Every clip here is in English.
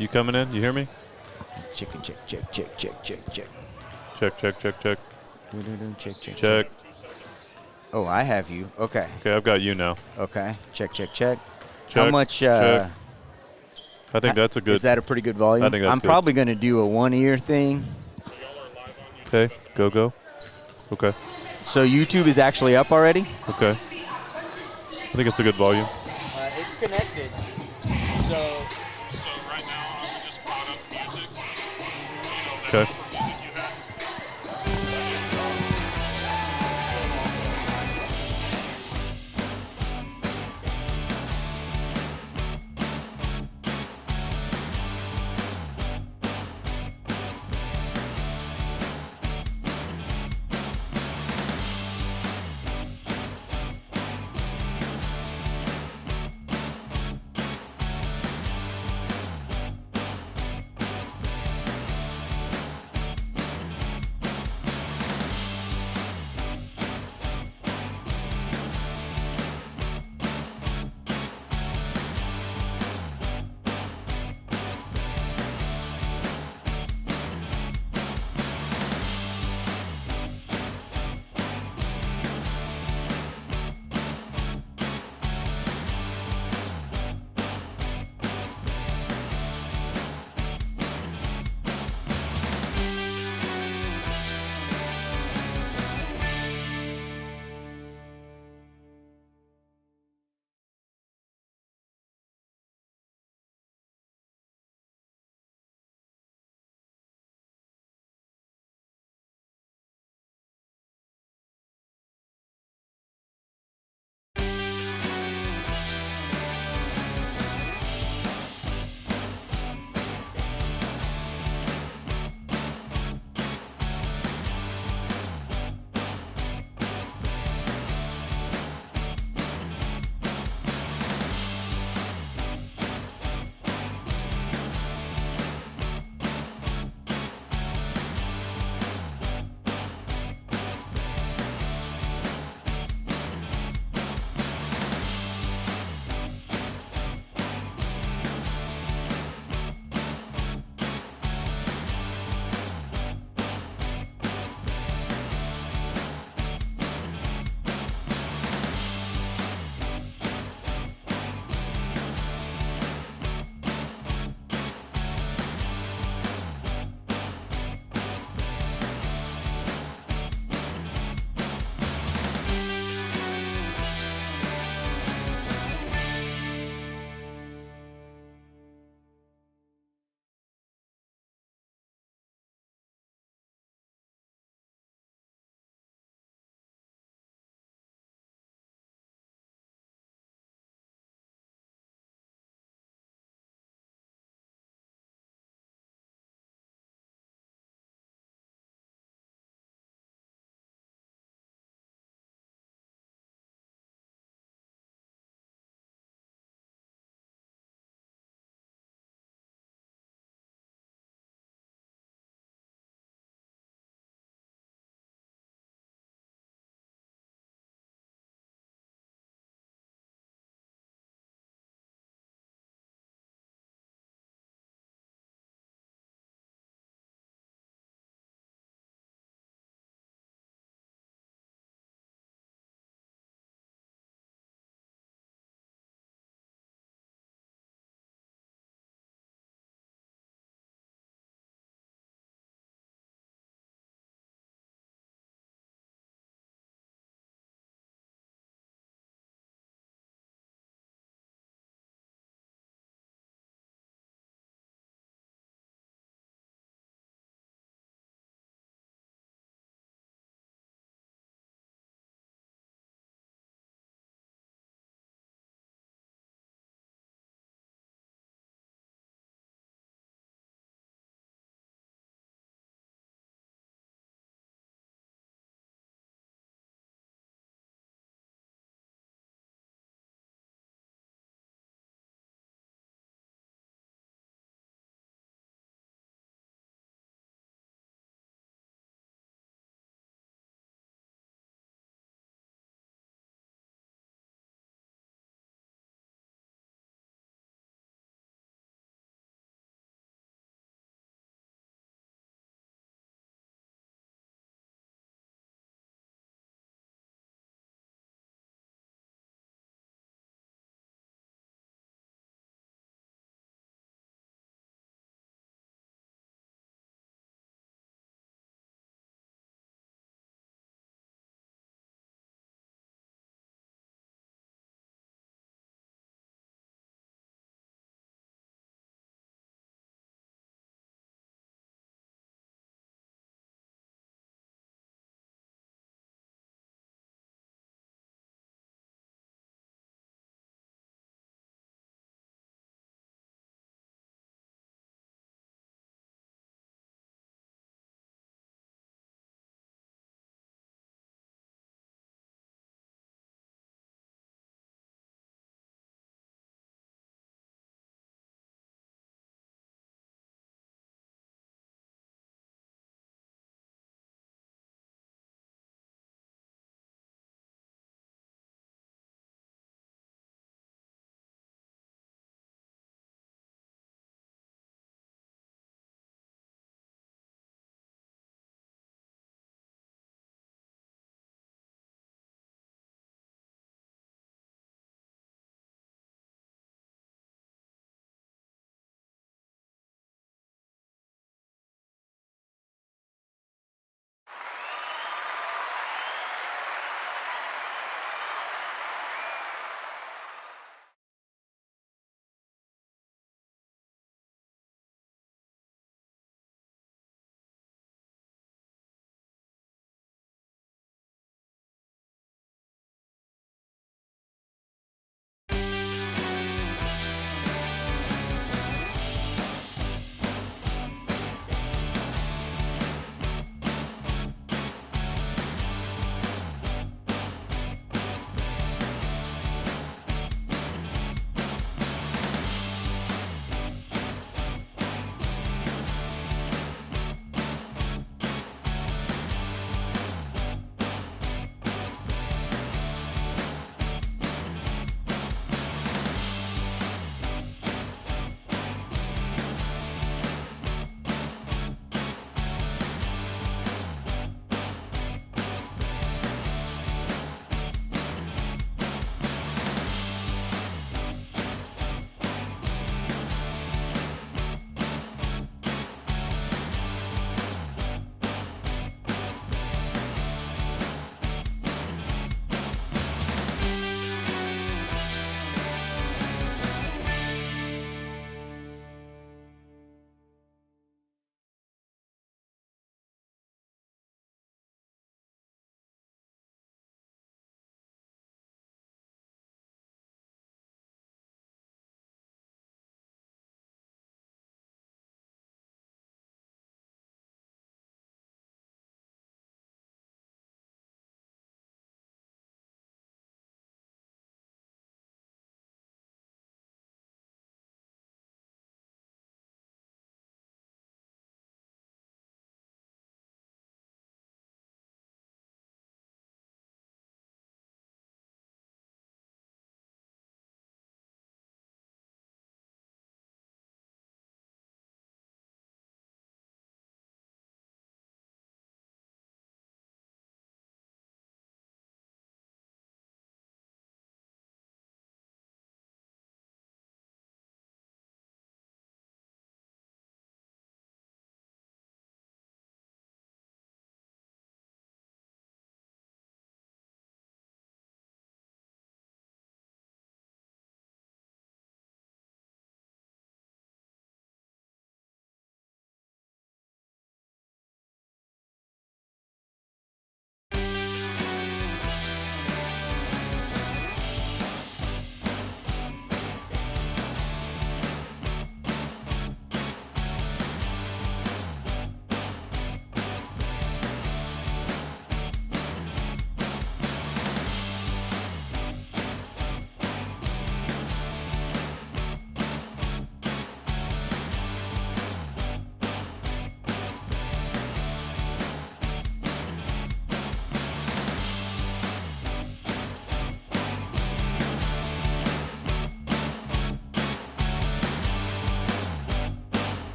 You coming in? You hear me? Check. Check. Check. Oh, I have you. Okay. Okay, I've got you now. Okay. Check. Check. How much? Check. I think that's a good. Is that a pretty good volume? I think that's I'm good. probably going to do a one-ear thing. Okay, go. Okay. So YouTube is actually up already? Okay. I think it's a good volume. It's connected. So right now, I'm just brought up music. Okay.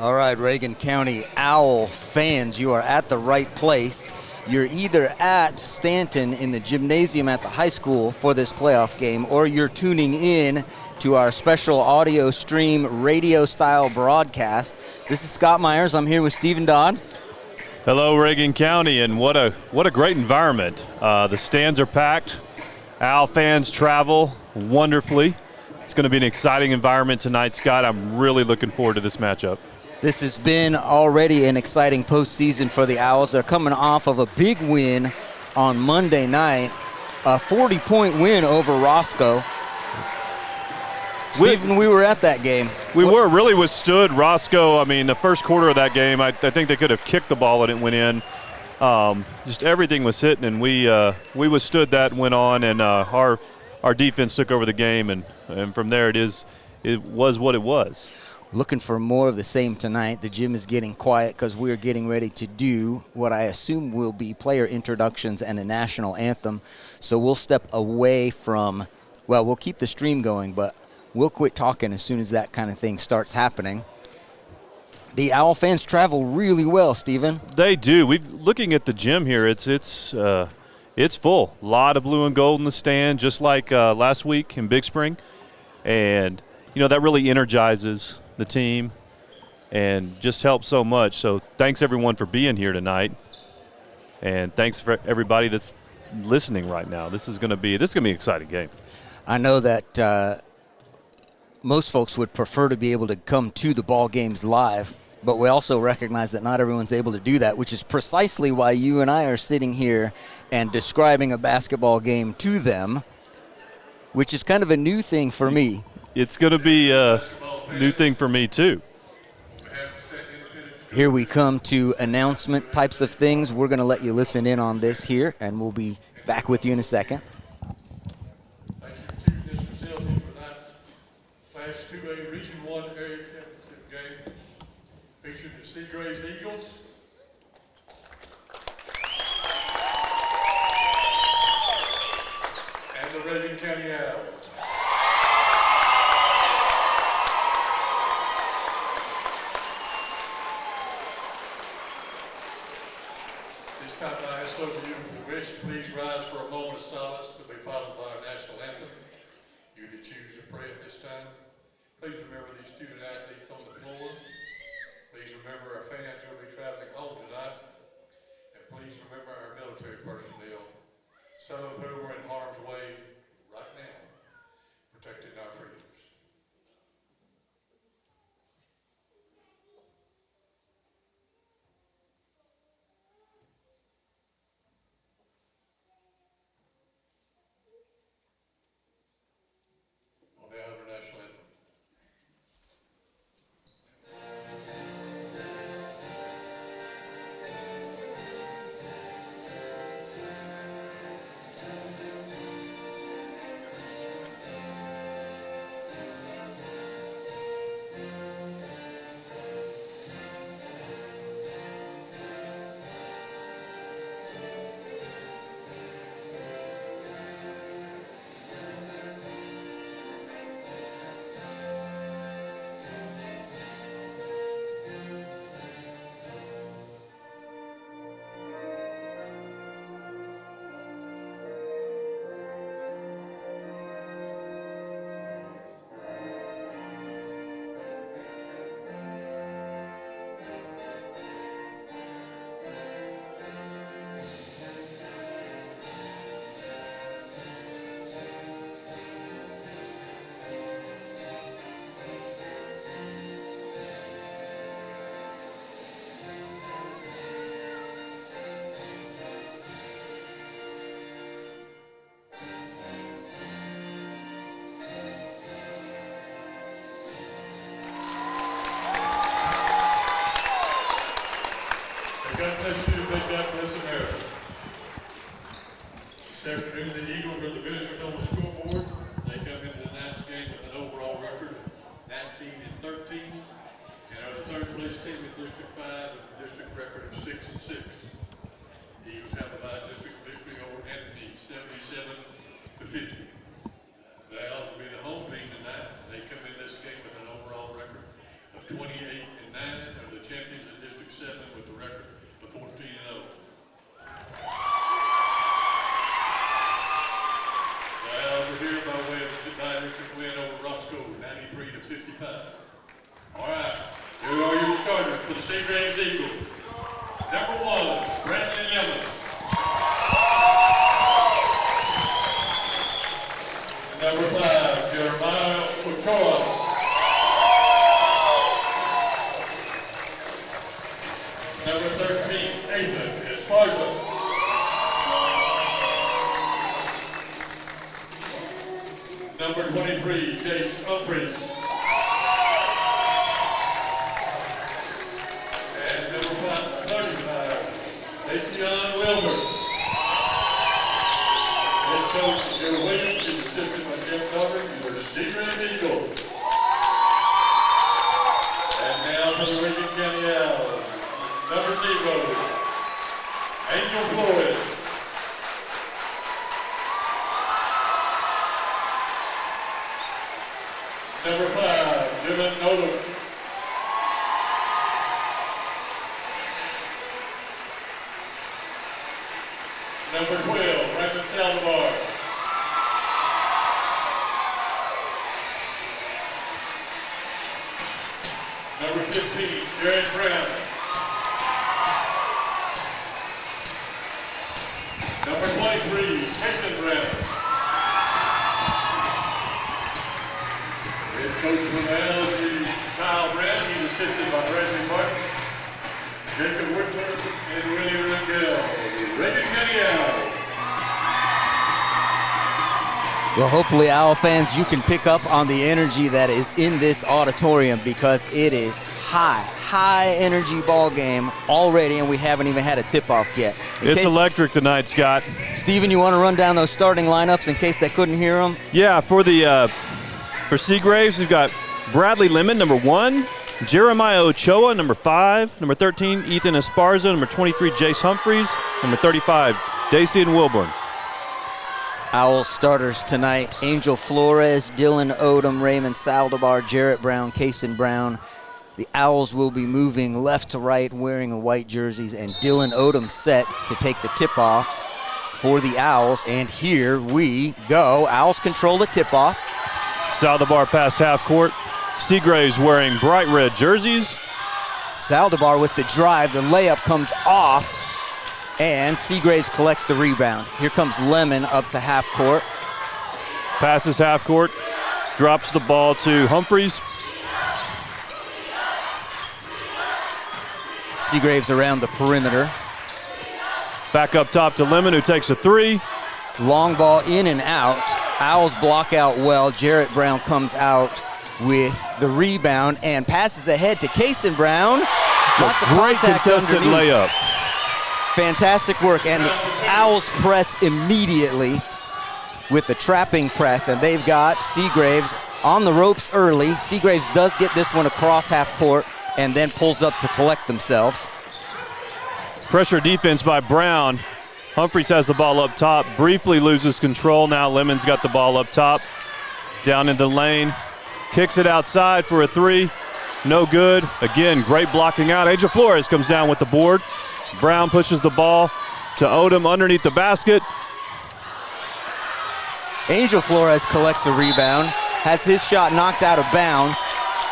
All right, Reagan County Owl fans, you are at the right place. You're either at Stanton in the gymnasium at the high school for this playoff game, or you're tuning in to our special audio stream radio-style broadcast. This is Scott Myers. I'm here with Stephen Dodd. Hello, Reagan County, and what a great environment. The stands are packed. Owl fans travel wonderfully. It's going to be an exciting environment tonight, Scott. I'm really looking forward to this matchup. This has been already an exciting postseason for the Owls. They're coming off of a big win on Monday night, a 40-point win over Roscoe. Stephen, we were at that game. We really withstood Roscoe. I mean, the first quarter of that game, I think they could have kicked the ball and it went in. Just everything was hitting, and we withstood that and went on, and our defense took over the game, and from there it was what it was. Looking for more of the same tonight. The gym is getting quiet because we are getting ready to do what I assume will be player introductions and a national anthem. So we'll step away from, well, we'll keep the stream going, but we'll quit talking as soon as that kind of thing starts happening. The Owl fans travel really well, Stephen. They do. Looking at the gym here, it's full. A lot of blue and gold in the stand, just like last week in Big Spring. And, that really energizes the team and just helps so much. So thanks, everyone, for being here tonight. And thanks for everybody that's listening right now. This is going to be an exciting game. I know that most folks would prefer to be able to come to the ball games live, but we also recognize that not everyone's able to do that, which is precisely why you and I are sitting here and describing a basketball game to them, which is kind of a new thing for me. It's going to be a new thing for me, too. Here we come to announcement types of things. We're going to let you listen in on this here, and we'll be back with you in a second. Thank you for choosing this facility for tonight's Class 2A Region 1 area championship game featuring the Seagraves Eagles and the Reagan County Owls. This time I ask those of you who wish, please rise for a moment of silence to be followed by our national anthem. You that choose to pray at this time, please remember these student athletes on the floor. Please remember our fans who will be traveling home tonight. And please remember our military personnel, some of whom are in harm's way right now, protecting our freedoms. Now have our national anthem. God bless you, may God bless America. This afternoon, the Eagles are the visitors on the scoreboard. They come into tonight's game with an overall record of 19-13, and are the third place team in District 5 with a district record of 6-6. The Eagles have a by-district victory over Anthony, 77-50. The Owls will be the home team tonight. They come in this game with an overall record of 28-9. Seagraves Eagles. Number 1, Brandon Lemon. Number 5, Jeremiah Ochoa. Number 13, Ethan Esparza. Number 23, Jace Humphreys. And number 35, Dacian Wilbur. Head coach Joe Williams is assisted by Jim Cover for Seagraves Eagles. And now for the Reagan County Owls. Number 0, Angel Floyd. Number 5, Dylan Odom. Number 12, Raymond Saldivar. Number 15, Jared Brown. Number 23, Jason Brown. Head coach for the Owls is Kyle Brown. He's assisted by Bradley Martin, Jacob Whitler, and Willie Rangel. Reagan County Owls. Well, hopefully, Owl fans, you can pick up on the energy that is in this auditorium because it is high energy ball game already, and we haven't even had a tip-off yet. It's electric tonight, Scott. Steven, you want to run down those starting lineups in case they couldn't hear them? Yeah, for Seagraves, we've got Bradley Lemon, number 1, Jeremiah Ochoa, number 5, number 13, Ethan Esparza, number 23, Jace Humphreys, number 35, Dacian Wilburn. Owls starters tonight: Angel Flores, Dylan Odom, Raymond Saldivar, Jarrett Brown, Kason Brown. The Owls will be moving left to right wearing the white jerseys, and Dylan Odom set to take the tip-off for the Owls. And here we go. Owls control the tip-off. Saldivar past half court. Seagraves wearing bright red jerseys. Saldivar with the drive. The layup comes off, and Seagraves collects the rebound. Here comes Lemon up to half court. Passes half court. Drops the ball to Humphreys. Seagraves around the perimeter. Back up top to Lemon, who takes a 3. Long ball in and out. Owls block out well. Jarrett Brown comes out with the rebound and passes ahead to Kason Brown. Lots of Great contact contested underneath. layup. Fantastic work, and the Owls press immediately with the trapping press, and they've got Seagraves on the ropes early. Seagraves does get this one across half court and then pulls up to collect themselves. Pressure defense by Brown. Humphreys has the ball up top, briefly loses control. Now Lemon's got the ball up top, down in the lane, kicks it outside for a 3. No good. Again, great blocking out. Angel Flores comes down with the board. Brown pushes the ball to Odom underneath the basket. Angel Flores collects a rebound, has his shot knocked out of bounds.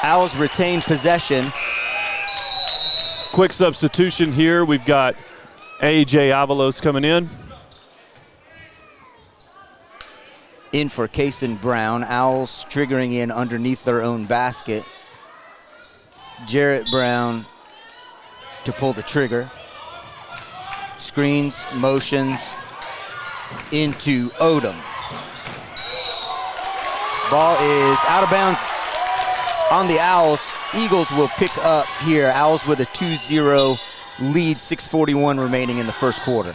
Owls retain possession. Quick substitution here. We've got A.J. Avalos coming in. In for Kason Brown. Owls triggering in underneath their own basket. Jarrett Brown to pull the trigger. Screens, motions into Odom. Ball is out of bounds on the Owls. Eagles will pick up here. Owls with a 2-0 lead, 6:41 remaining in the first quarter.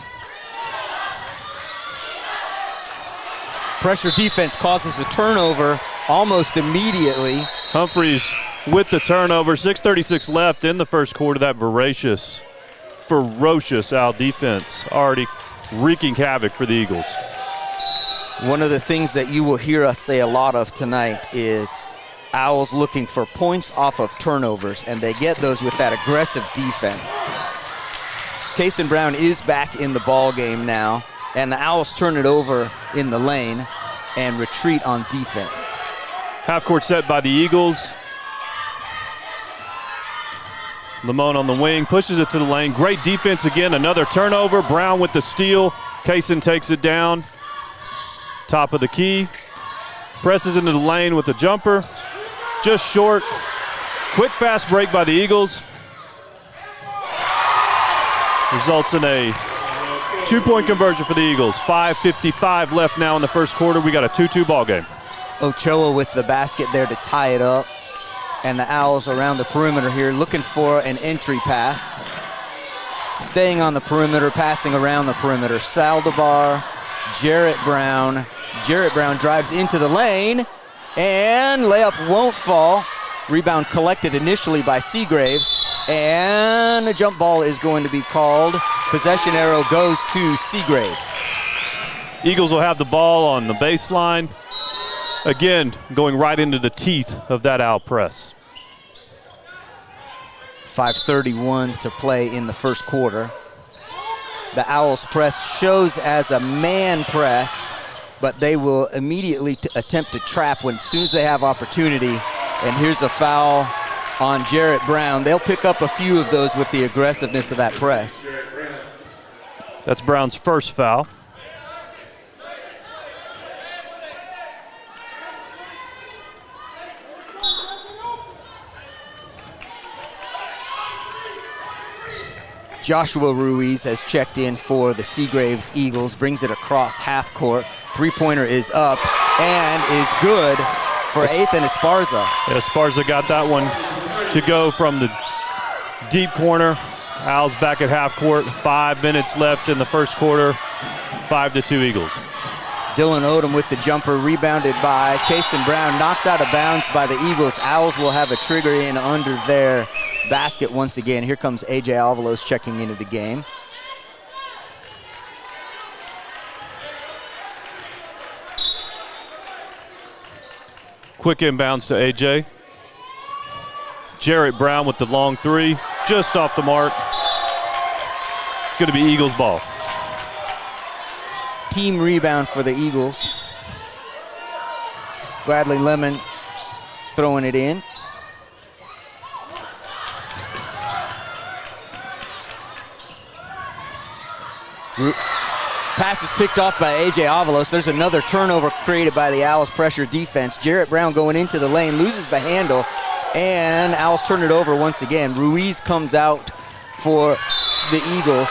Pressure defense causes a turnover almost immediately. Humphreys with the turnover. 6:36 left in the first quarter. That ferocious Owl defense already wreaking havoc for the Eagles. One of the things that you will hear us say a lot of tonight is Owls looking for points off of turnovers, and they get those with that aggressive defense. Kason Brown is back in the ball game now, and the Owls turn it over in the lane and retreat on defense. Half court set by the Eagles. Lamone on the wing, pushes it to the lane. Great defense again, another turnover. Brown with the steal. Kaysen takes it down. Top of the key. Presses into the lane with the jumper. Just short. Quick fast break by the Eagles. Results in a 2-point conversion for the Eagles. 5:55 left now in the first quarter. We got a 2-2 ball game. Ochoa with the basket there to tie it up. And the Owls around the perimeter here looking for an entry pass. Staying on the perimeter, passing around the perimeter. Saldivar, Jarrett Brown. Jarrett Brown drives into the lane, and layup won't fall. Rebound collected initially by Seagraves, and a jump ball is going to be called. Possession arrow goes to Seagraves. Eagles will have the ball on the baseline. Again, going right into the teeth of that Owl press. 5:31 to play in the first quarter. The Owls press shows as a man press, but they will immediately attempt to trap as soon as they have opportunity. And here's a foul on Jarrett Brown. They'll pick up a few of those with the aggressiveness of that press. That's Brown's first foul. Joshua Ruiz has checked in for the Seagraves Eagles, brings it across half court. Three-pointer is up and is good for Ethan Esparza. Yeah, Esparza got that one to go from the deep corner. Owls back at half court. 5 minutes left in the first quarter. 5-2 Eagles. Dylan Odom with the jumper, rebounded by Kaysen Brown, knocked out of bounds by the Eagles. Owls will have a trigger in under their basket once again. Here comes A.J. Avalos checking into the game. Quick inbounds to A.J. Jarrett Brown with the long three, just off the mark. It's going to be Eagles ball. Team rebound for the Eagles. Bradley Lemon throwing it in. Pass is picked off by A.J. Avalos. There's another turnover created by the Owls pressure defense. Jarrett Brown going into the lane, loses the handle, and Owls turn it over once again. Ruiz comes out for the Eagles.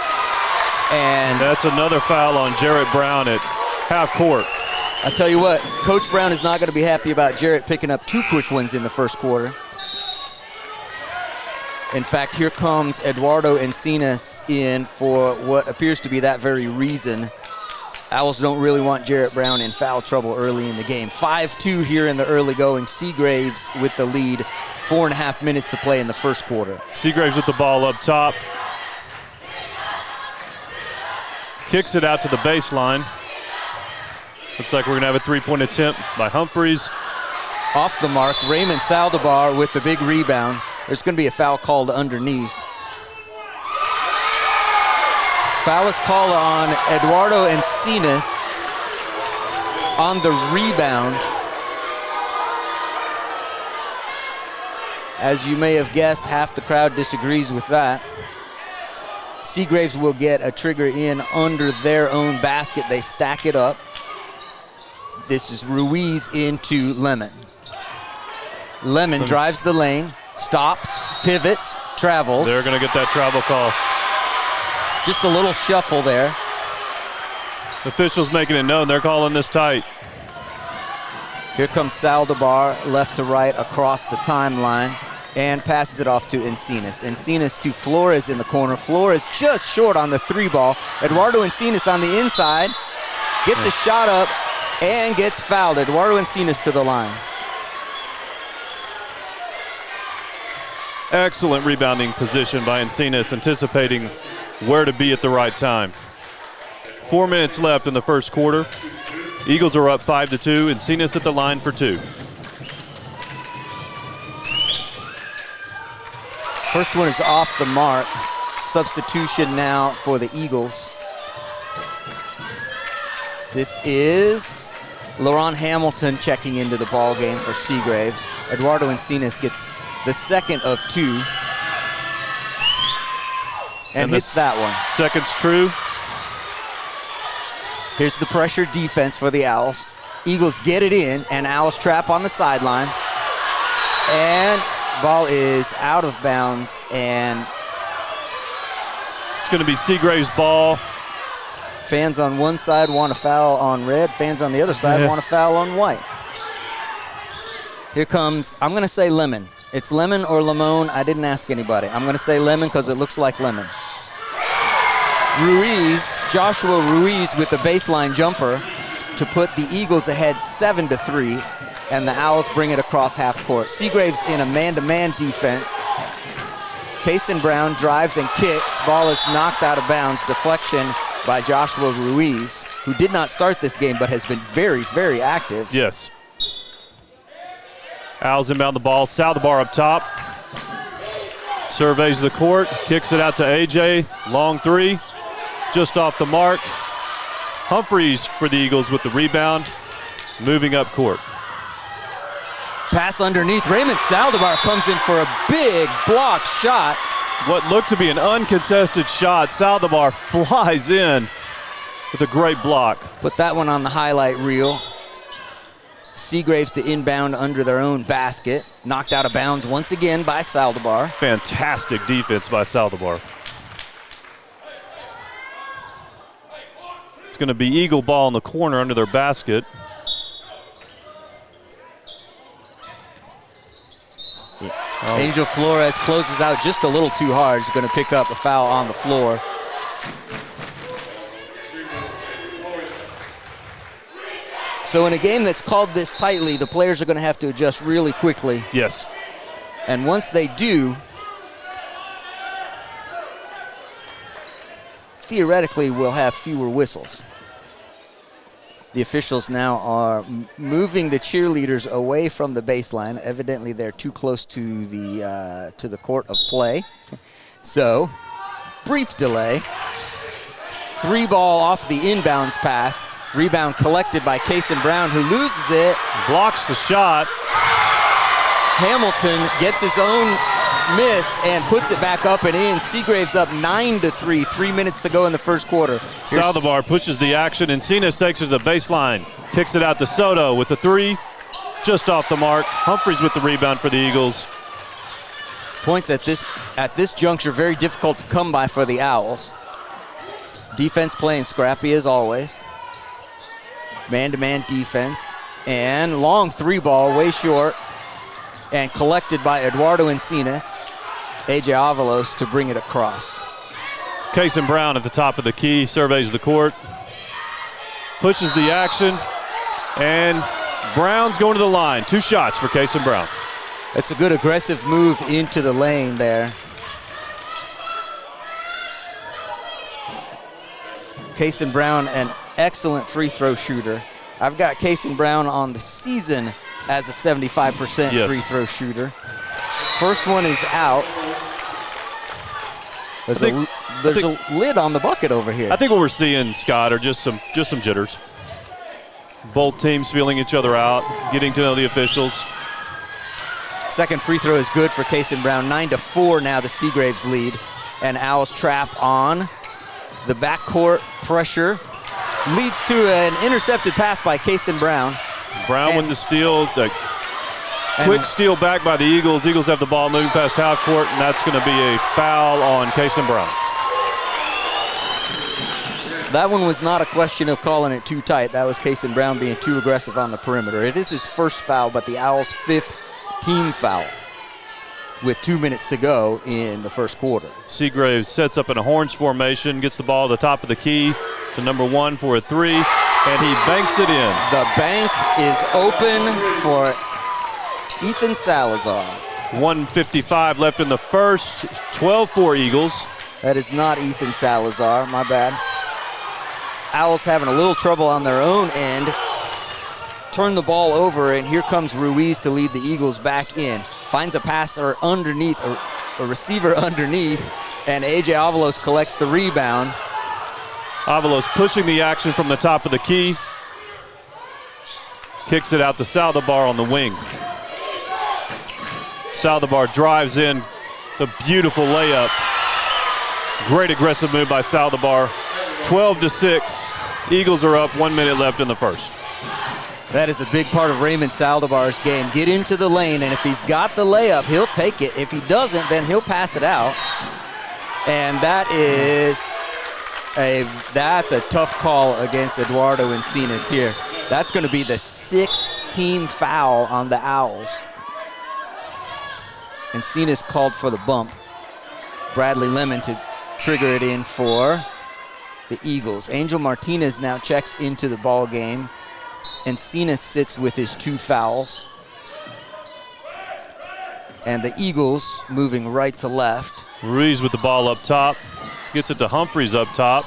And that's another foul on Jarrett Brown at half court. I tell you what, Coach Brown is not going to be happy about Jarrett picking up 2 quick ones in the first quarter. In fact, here comes Eduardo Encinas in for what appears to be that very reason. Owls don't really want Jarrett Brown in foul trouble early in the game. 5-2 here in the early going. Seagraves with the lead. 4.5 minutes to play in the first quarter. Seagraves with the ball up top. Kicks it out to the baseline. Looks like we're going to have a 3-point attempt by Humphreys. Off the mark, Raymond Saldivar with the big rebound. There's going to be a foul called underneath. Foul is called on Eduardo Encinas on the rebound. As you may have guessed, half the crowd disagrees with that. Seagraves will get a trigger in under their own basket. They stack it up. This is Ruiz into Lemon. Lemon drives the lane, stops, pivots, travels. They're going to get that travel call. Just a little shuffle there. Officials making it known they're calling this tight. Here comes Saldivar, left to right across the timeline, and passes it off to Encinas. Encinas to Flores in the corner. Flores just short on the 3 ball. Eduardo Encinas on the inside, gets a shot up and gets fouled. Eduardo Encinas to the line. Excellent rebounding position by Encinas, anticipating where to be at the right time. 4 minutes left in the first quarter. Eagles are up 5-2. Encinas at the line for 2. First one is off the mark. Substitution now for the Eagles. This is LaRon Hamilton checking into the ball game for Seagraves. Eduardo Encinas gets the second of 2. and hits that one. Second's true. Here's the pressure defense for the Owls. Eagles get it in, and Owls trap on the sideline. And ball is out of bounds, and it's going to be Seagraves' ball. Fans on one side want to foul on red. Fans on the other side want to foul on white. Here comes, I'm going to say Lemon. It's Lemon or Lemon. I didn't ask anybody. I'm going to say Lemon because it looks like Lemon. Joshua Ruiz with the baseline jumper to put the Eagles ahead 7-3, and the Owls bring it across half court. Seagraves in a man-to-man defense. Kason Brown drives and kicks. Ball is knocked out of bounds. Deflection by Joshua Ruiz, who did not start this game but has been very, very active. Yes. Owls inbound the ball. Saldivar up top. Surveys the court. Kicks it out to AJ. Long three. Just off the mark. Humphreys for the Eagles with the rebound. Moving up court. Pass underneath. Raymond Saldivar comes in for a big block shot. What looked to be an uncontested shot. Saldivar flies in with a great block. Put that one on the highlight reel. Seagraves to inbound under their own basket. Knocked out of bounds once again by Saldivar. Fantastic defense by Saldivar. It's going to be Eagle ball in the corner under their basket. Yeah. Oh. Angel Flores closes out just a little too hard. He's going to pick up a foul on the floor. So in a game that's called this tightly, the players are going to have to adjust really quickly. Yes. And once they do, theoretically we'll have fewer whistles. The officials now are moving the cheerleaders away from the baseline. Evidently they're too close to the court of play. So, brief delay. 3-ball off the inbounds pass. Rebound collected by Kason Brown, who loses it. Blocks the shot. Hamilton gets his own miss and puts it back up and in. Seagraves up 9-3, 3 minutes to go in the first quarter. Saldivar pushes the action. Encinas takes it to the baseline. Kicks it out to Soto with the three. Just off the mark. Humphreys with the rebound for the Eagles. Points at this juncture very difficult to come by for the Owls. Defense playing scrappy as always. Man-to-man defense. And long 3-ball, way short. And collected by Eduardo Encinas. AJ Avalos to bring it across. Kason Brown at the top of the key, surveys the court. Pushes the action. And Brown's going to the line. 2 shots for Kason Brown. It's a good aggressive move into the lane there. Kason Brown, an excellent free throw shooter. I've got Kason Brown on the season as a 75% free throw shooter. First one is out. There's a lid on the bucket over here. I think what we're seeing, Scott, are just some jitters. Both teams feeling each other out, getting to know the officials. Second free throw is good for Kason Brown. 9-4 now, the Seagraves lead. And Owls trap on. The backcourt pressure leads to an intercepted pass by Kason Brown. Brown with the steal. Quick steal back by the Eagles. Eagles have the ball moving past half court, and that's going to be a foul on Kason Brown. That one was not a question of calling it too tight. That was Kason Brown being too aggressive on the perimeter. It is his first foul, but the Owls' 5th team foul with 2 minutes to go in the first quarter. Seagraves sets up in a horns formation, gets the ball at the top of the key to number 1 for a 3, and he banks it in. The bank is open for Ethan Salazar. 1:55 left in the first, 12-4 Eagles. That is not Ethan Salazar, my bad. Owls having a little trouble on their own end. Turn the ball over, and here comes Ruiz to lead the Eagles back in. Finds a passer underneath, a receiver underneath, and AJ Avalos collects the rebound. Avalos pushing the action from the top of the key. Kicks it out to Saldivar on the wing. Saldivar drives in the beautiful layup. Great aggressive move by Saldivar. 12-6. Eagles are up, 1 minute left in the first. That is a big part of Raymond Saldivar's game. Get into the lane, and if he's got the layup, he'll take it. If he doesn't, then he'll pass it out. And that's a tough call against Eduardo Encinas here. That's going to be the 6th team foul on the Owls. Encinas called for the bump. Bradley Lemon to trigger it in for the Eagles. Angel Martinez now checks into the ball game. Encinas sits with his 2 fouls. And the Eagles moving right to left. Ruiz with the ball up top. Gets it to Humphreys up top.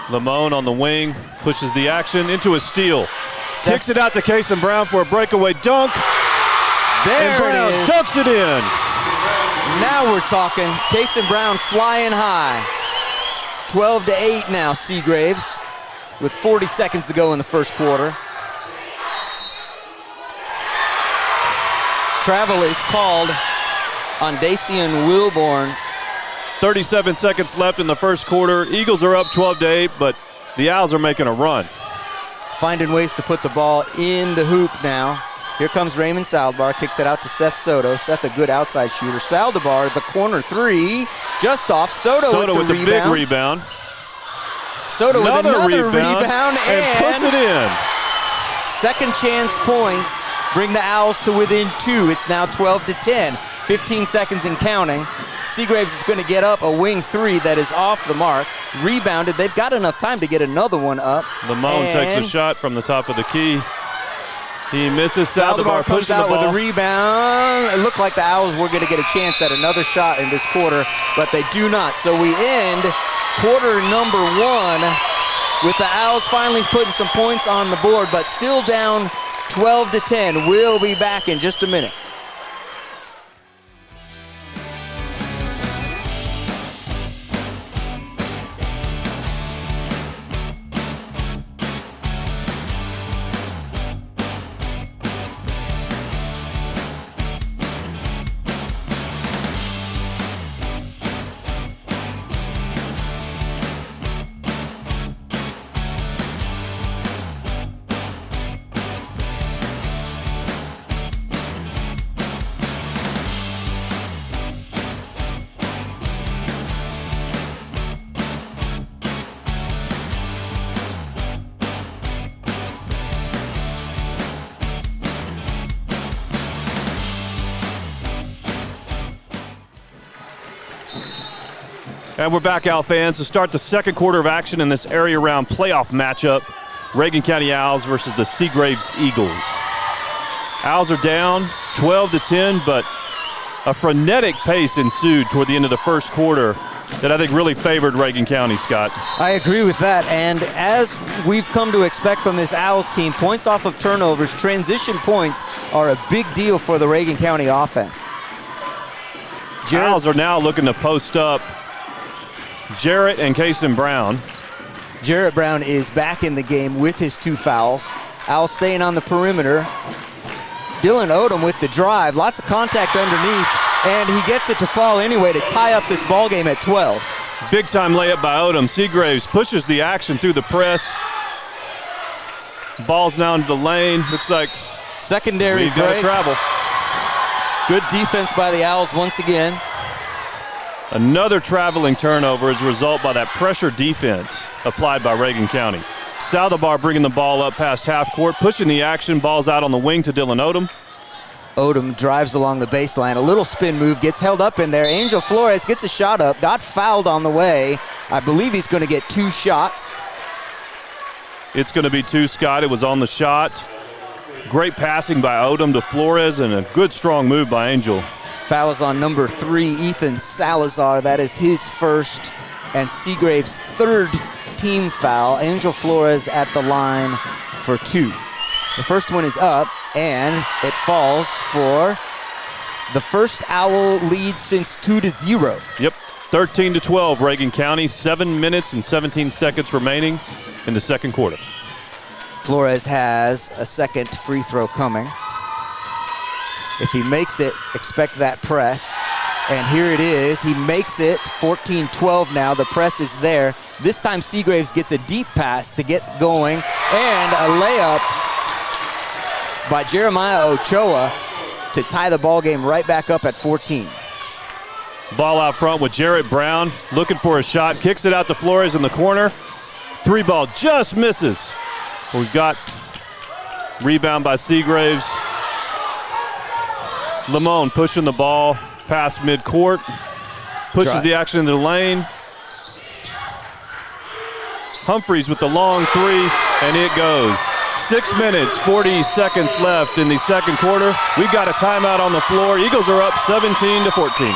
Lamone on the wing. Pushes the action into a steal. Kicks it out to Kason Brown for a breakaway dunk. There and Brown it is. dunks it in. Now we're talking. Kason Brown flying high. 12-8 now, Seagraves, with 40 seconds to go in the first quarter. Travel is called on Dacian Wilborn. 37 seconds left in the first quarter. Eagles are up 12-8, but the Owls are making a run. Finding ways to put the ball in the hoop now. Here comes Raymond Saldivar, kicks it out to Seth Soto. Seth, a good outside shooter. Saldivar, the corner 3, just off. Soto with the big rebound. Soto with another rebound and puts it in. Second chance points bring the Owls to within 2. It's now 12-10. 15 seconds and counting. Seagraves is going to get up a wing 3 that is off the mark. Rebounded. They've got enough time to get another one up. Lamone takes a shot from the top of the key. He misses. Saldivar comes out with a rebound. It looked like the Owls were going to get a chance at another shot in this quarter, but they do not. So we end quarter number 1 with the Owls finally putting some points on the board, but still down 12-10. We'll be back in just a minute. And we're back, Owl fans, to start the second quarter of action in this area round playoff matchup. Reagan County Owls versus the Seagraves Eagles. Owls are down 12-10, but a frenetic pace ensued toward the end of the first quarter that I think really favored Reagan County, Scott. I agree with that, and as we've come to expect from this Owls team, points off of turnovers, transition points are a big deal for the Reagan County offense. Owls are now looking to post up Jarrett and Kason Brown. Jarrett Brown is back in the game with his 2 fouls. Owls staying on the perimeter. Dylan Odom with the drive, lots of contact underneath, and he gets it to fall anyway to tie up this ball game at 12. Big time layup by Odom. Seagraves pushes the action through the press. Ball's now into the lane. Looks like secondary we've got to travel. Good defense by the Owls once again. Another traveling turnover as a result by that pressure defense applied by Reagan County. Saldivar bringing the ball up past half court, pushing the action. Ball's out on the wing to Dylan Odom. Odom drives along the baseline. A little spin move, gets held up in there. Angel Flores gets a shot up, got fouled on the way. I believe he's going to get 2 shots. It's going to be 2, Scott. It was on the shot. Great passing by Odom to Flores and a good strong move by Angel. Foul is on number 3, Ethan Salazar. That is his first and Seagraves' 3rd team foul. Angel Flores at the line for 2. The first one is up, and it falls for the first Owl lead since 2-0. Yep, 13-12, Reagan County. 7 minutes and 17 seconds remaining in the second quarter. Flores has a second free throw coming. If he makes it, expect that press. And here it is. He makes it 14-12 now. The press is there. This time Seagraves gets a deep pass to get going, and a layup by Jeremiah Ochoa to tie the ball game right back up at 14. Ball out front with Jarrett Brown looking for a shot. Kicks it out to Flores in the corner. Three ball just misses. We've got rebound by Seagraves. Lamone pushing the ball past midcourt. Pushes the action into the lane. Humphreys with the long three, and it goes. 6 minutes, 40 seconds left in the second quarter. We've got a timeout on the floor. Eagles are up 17-14.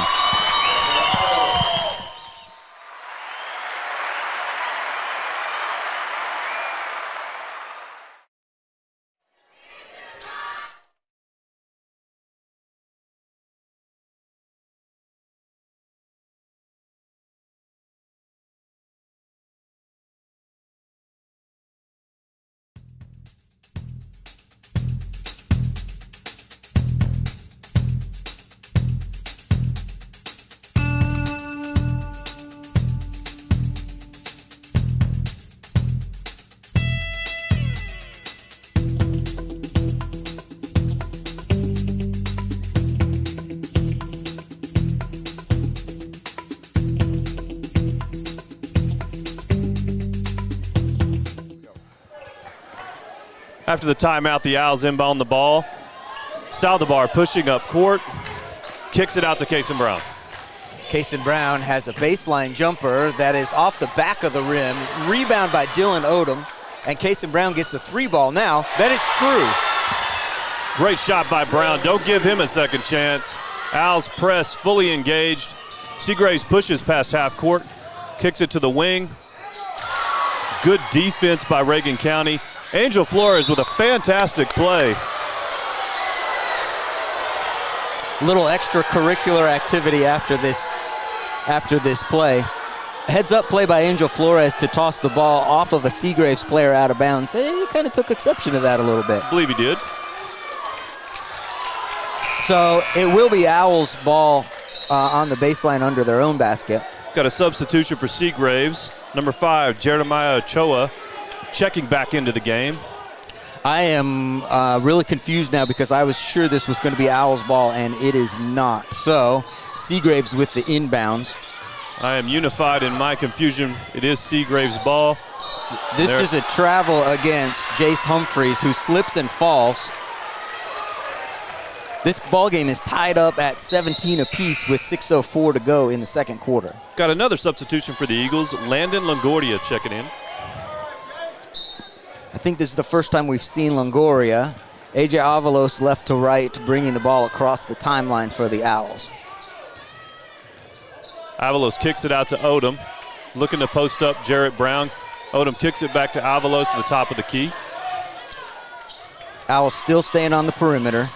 After the timeout, the Owls inbound the ball. Saldivar pushing up court, kicks it out to Kason Brown. Kason Brown has a baseline jumper that is off the back of the rim. Rebound by Dylan Odom, and Kason Brown gets a three ball now. That is true. Great shot by Brown. Don't give him a second chance. Owls press fully engaged. Seagraves pushes past half court, kicks it to the wing. Good defense by Reagan County. Angel Flores with a fantastic play. Little extracurricular activity after this play. Heads up play by Angel Flores to toss the ball off of a Seagraves player out of bounds. He kind of took exception to that a little bit. I believe he did. So it will be Owls ball on the baseline under their own basket. Got a substitution for Seagraves. Number 5, Jeremiah Ochoa, checking back into the game. I am really confused now because I was sure this was going to be Owls ball, and it is not. So Seagraves with the inbounds. I am unified in my confusion. It is Seagraves' ball. This is a travel against Jace Humphreys, who slips and falls. This ball game is tied up at 17 apiece with 6:04 to go in the second quarter. Got another substitution for the Eagles. Landon Longoria checking in. I think this is the first time we've seen Longoria. AJ Avalos left to right, bringing the ball across the timeline for the Owls. Avalos kicks it out to Odom, looking to post up Jarrett Brown. Odom kicks it back to Avalos at the top of the key. Owls still staying on the perimeter.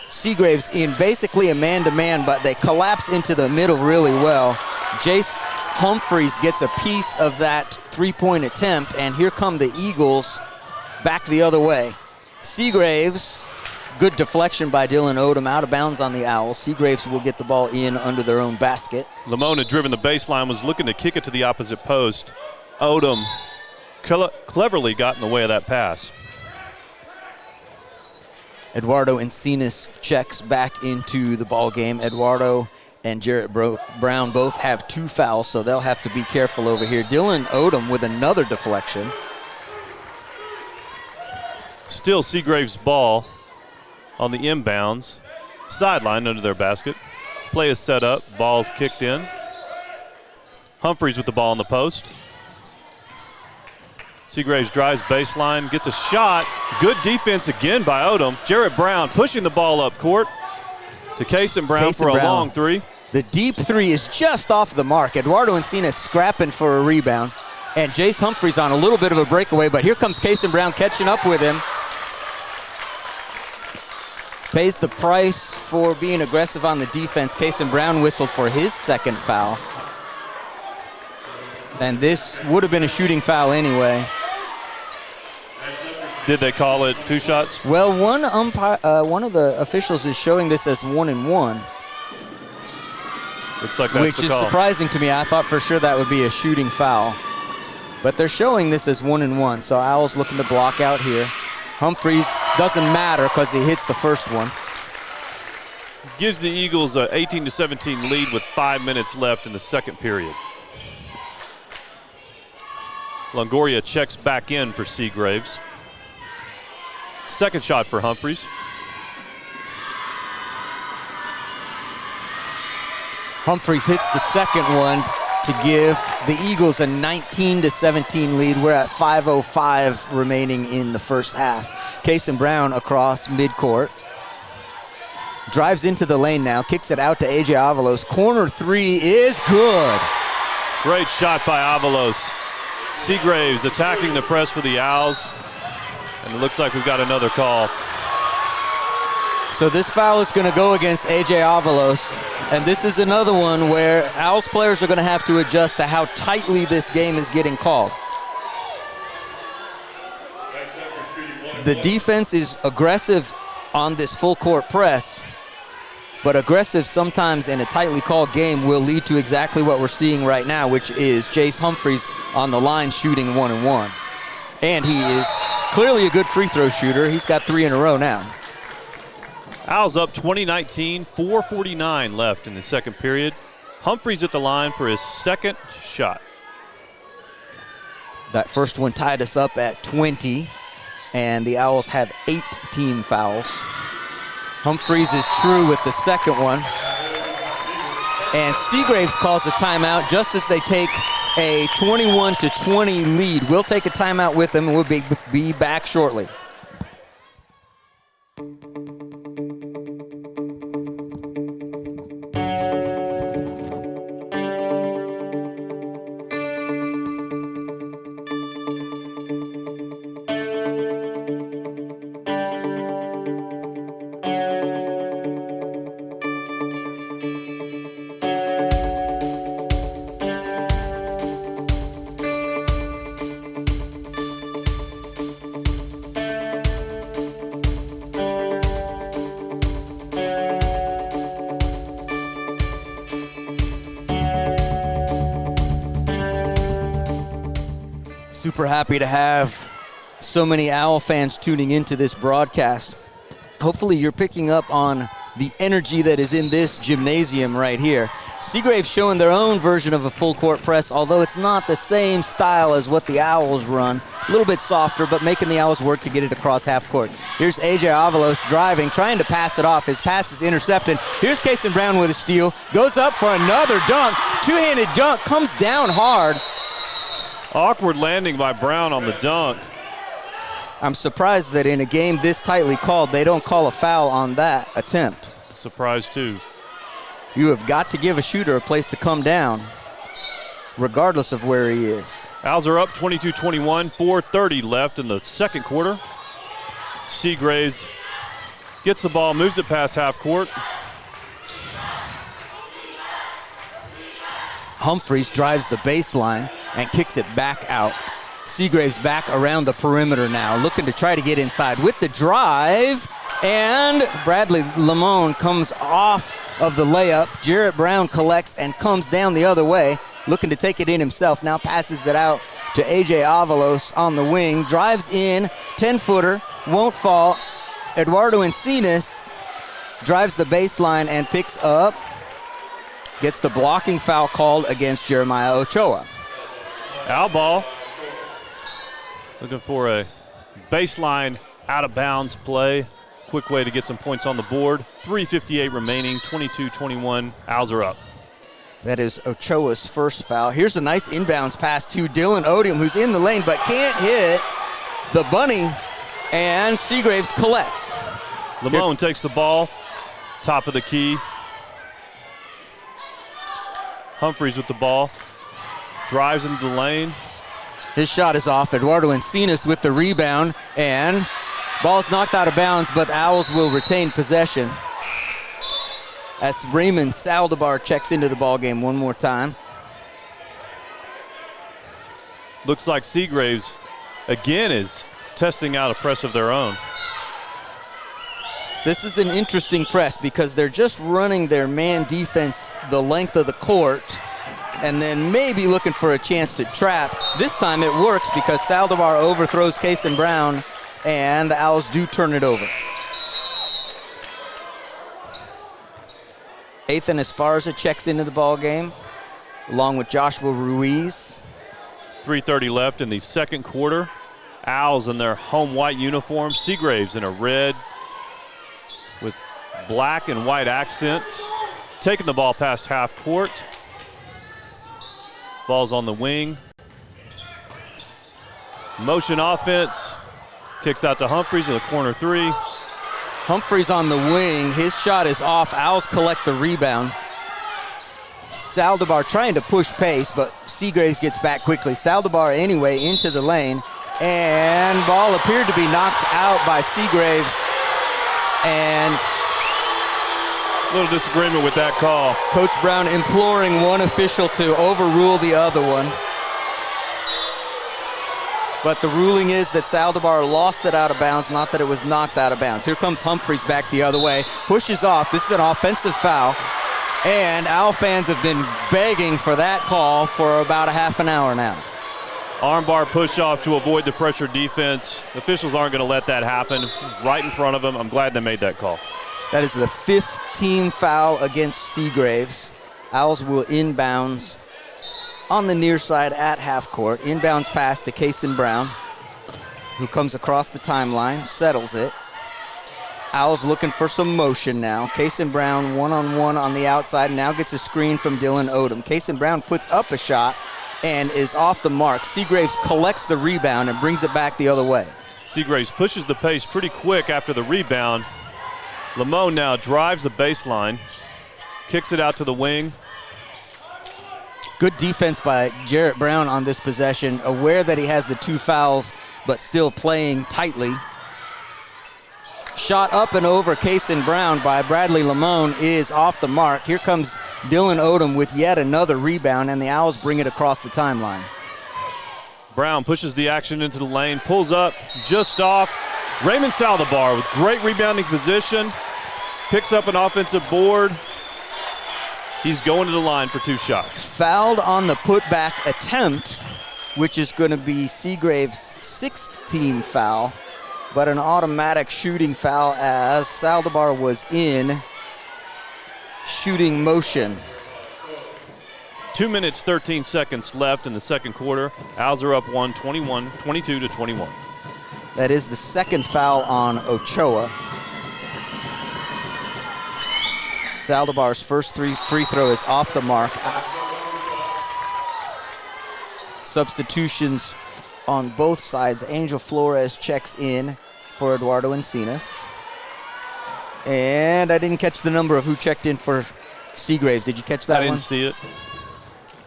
Seagraves in basically a man-to-man, but they collapse into the middle really well. Jace Humphreys gets a piece of that three-point attempt, and here come the Eagles back the other way. Seagraves, good deflection by Dylan Odom, out of bounds on the Owls. Seagraves will get the ball in under their own basket. Lamone had driven the baseline, was looking to kick it to the opposite post. Odom cleverly got in the way of that pass. Eduardo Encinas checks back into the ball game. Eduardo and Jarrett Brown both have 2 fouls, so they'll have to be careful over here. Dylan Odom with another deflection. Still Seagraves' ball on the inbounds. Sideline under their basket. Play is set up. Ball's kicked in. Humphreys with the ball on the post. Seagraves drives baseline, gets a shot. Good defense again by Odom. Jarrett Brown pushing the ball up court to Kason Brown for a long three. The deep three is just off the mark. Eduardo Encinas scrapping for a rebound. And Jace Humphreys on a little bit of a breakaway, but here comes Kason Brown catching up with him. Pays the price for being aggressive on the defense. Kason Brown whistled for his second foul. And this would have been a shooting foul anyway. Did they call it 2 shots? Well, one of the officials is showing this as 1-1. Looks like that's which the is call. surprising to me. I thought for sure that would be a shooting foul. But they're showing this as 1-1, so Owls looking to block out here. Humphreys doesn't matter because he hits the first one. Gives the Eagles an 18-17 lead with 5 minutes left in the second period. Longoria checks back in for Seagraves. Second shot for Humphreys. Humphreys hits the second one to give the Eagles a 19-17 lead. We're at 5:05 remaining in the first half. Kason Brown across midcourt. Drives into the lane now, kicks it out to A.J. Avalos. Corner three is good. Great shot by Avalos. Seagraves attacking the press for the Owls. And it looks like we've got another call. So this foul is going to go against A.J. Avalos. And this is another one where Owls players are going to have to adjust to how tightly this game is getting called. The defense is aggressive on this full court press, but aggressive sometimes in a tightly called game will lead to exactly what we're seeing right now, which is Jace Humphreys on the line shooting 1-1. And he is clearly a good free throw shooter. He's got 3 in a row now. Owls up 20-19, 4:49 left in the second period. Humphreys at the line for his second shot. That first one tied us up at 20, and the Owls have 8 team fouls. Humphreys is true with the second one. And Seagraves calls a timeout just as they take a 21-20 lead. We'll take a timeout with them, and we'll be back shortly. Super happy to have so many Owl fans tuning into this broadcast. Hopefully you're picking up on the energy that is in this gymnasium right here. Seagraves showing their own version of a full court press, although it's not the same style as what the Owls run. A little bit softer, but making the Owls work to get it across half court. Here's A.J. Avalos driving, trying to pass it off. His pass is intercepted. Here's Kason Brown with a steal. Goes up for another dunk. Two-handed dunk, comes down hard. Awkward landing by Brown on the dunk. I'm surprised that in a game this tightly called, they don't call a foul on that attempt. Surprised too. You have got to give a shooter a place to come down, regardless of where he is. Owls are up 22-21, 4:30 left in the second quarter. Seagraves gets the ball, moves it past half court. Humphreys drives the baseline and kicks it back out. Seagraves back around the perimeter now, looking to try to get inside with the drive, and Bradley Lamone comes off of the layup. Jarrett Brown collects and comes down the other way, looking to take it in himself. Now passes it out to A.J. Avalos on the wing, drives in, 10-footer, won't fall. Eduardo Encinas drives the baseline and picks up, gets the blocking foul called against Jeremiah Ochoa. Owl ball. Looking for a baseline out-of-bounds play. Quick way to get some points on the board. 3:58 remaining, 22-21. Owls are up. That is Ochoa's first foul. Here's a nice inbounds pass to Dylan Odium, who's in the lane but can't hit the bunny, and Seagraves collects. Lamone takes the ball, top of the key. Humphreys with the ball, drives into the lane. His shot is off. Eduardo Encinas with the rebound, and ball's knocked out of bounds, but Owls will retain possession as Raymond Saldivar checks into the ballgame one more time. Looks like Seagraves again is testing out a press of their own. This is an interesting press because they're just running their man defense the length of the court and then maybe looking for a chance to trap. This time it works because Saldivar overthrows Kaysen Brown, and the Owls do turn it over. Ethan Esparza checks into the ball game, along with Joshua Ruiz. 3:30 left in the second quarter. Owls in their home white uniforms. Seagraves in a red with black and white accents. Taking the ball past half court. Ball's on the wing. Motion offense. Kicks out to Humphreys in the corner three. Humphreys on the wing. His shot is off. Owls collect the rebound. Saldivar trying to push pace, but Seagraves gets back quickly. Saldivar anyway into the lane, and ball appeared to be knocked out by Seagraves. And a little disagreement with that call. Coach Brown imploring one official to overrule the other one. But the ruling is that Saldivar lost it out of bounds, not that it was knocked out of bounds. Here comes Humphreys back the other way. Pushes off. This is an offensive foul. And Owl fans have been begging for that call for about a half an hour now. Armbar push off to avoid the pressure defense. Officials aren't going to let that happen. Right in front of them. I'm glad they made that call. That is the 5th team foul against Seagraves. Owls will inbounds on the near side at half court. Inbounds pass to Kaysen Brown, who comes across the timeline, settles it. Owls looking for some motion now. Kaysen Brown one-on-one on the outside, now gets a screen from Dylan Odom. Kaysen Brown puts up a shot and is off the mark. Seagraves collects the rebound and brings it back the other way. Seagraves pushes the pace pretty quick after the rebound. Lamone now drives the baseline, kicks it out to the wing. Good defense by Jarrett Brown on this possession, aware that he has the 2 fouls, but still playing tightly. Shot up and over Kaysen Brown by Bradley Lamone is off the mark. Here comes Dylan Odom with yet another rebound, and the Owls bring it across the timeline. Brown pushes the action into the lane, pulls up, just off. Raymond Saldivar with great rebounding position, picks up an offensive board. He's going to the line for 2 shots. Fouled on the putback attempt, which is going to be Seagraves' 6th team foul, but an automatic shooting foul as Saldivar was in shooting motion. 2 minutes, 13 seconds left in the second quarter. Owls are up 22-21. That is the 2nd foul on Ochoa. Saldivar's first free throw is off the mark. Substitutions on both sides. Angel Flores checks in for Eduardo Encinas. And I didn't catch the number of who checked in for Seagraves. Did you catch that one? I didn't see it.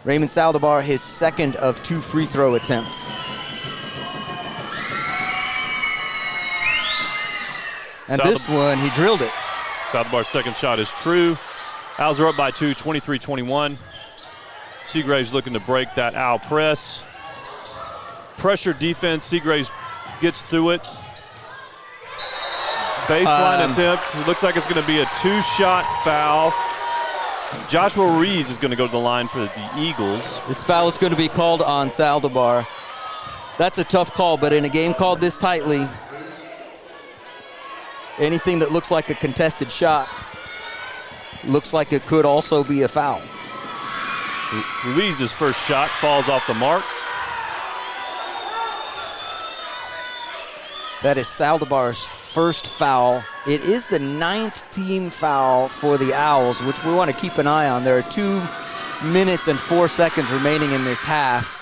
Raymond Saldivar, his 2nd of 2 free throw attempts. And this one, he drilled it. Saldivar's second shot is true. Owls are up by 2, 23-21. Seagraves looking to break that Owl press. Pressure defense, Seagraves gets through it. Baseline attempt, it looks like it's going to be a 2-shot foul. Joshua Ruiz is going to go to the line for the Eagles. This foul is going to be called on Saldivar. That's a tough call, but in a game called this tightly, anything that looks like a contested shot looks like it could also be a foul. Ruiz's first shot falls off the mark. That is Saldivar's first foul. It is the 9th team foul for the Owls, which we want to keep an eye on. There are 2 minutes and 4 seconds remaining in this half.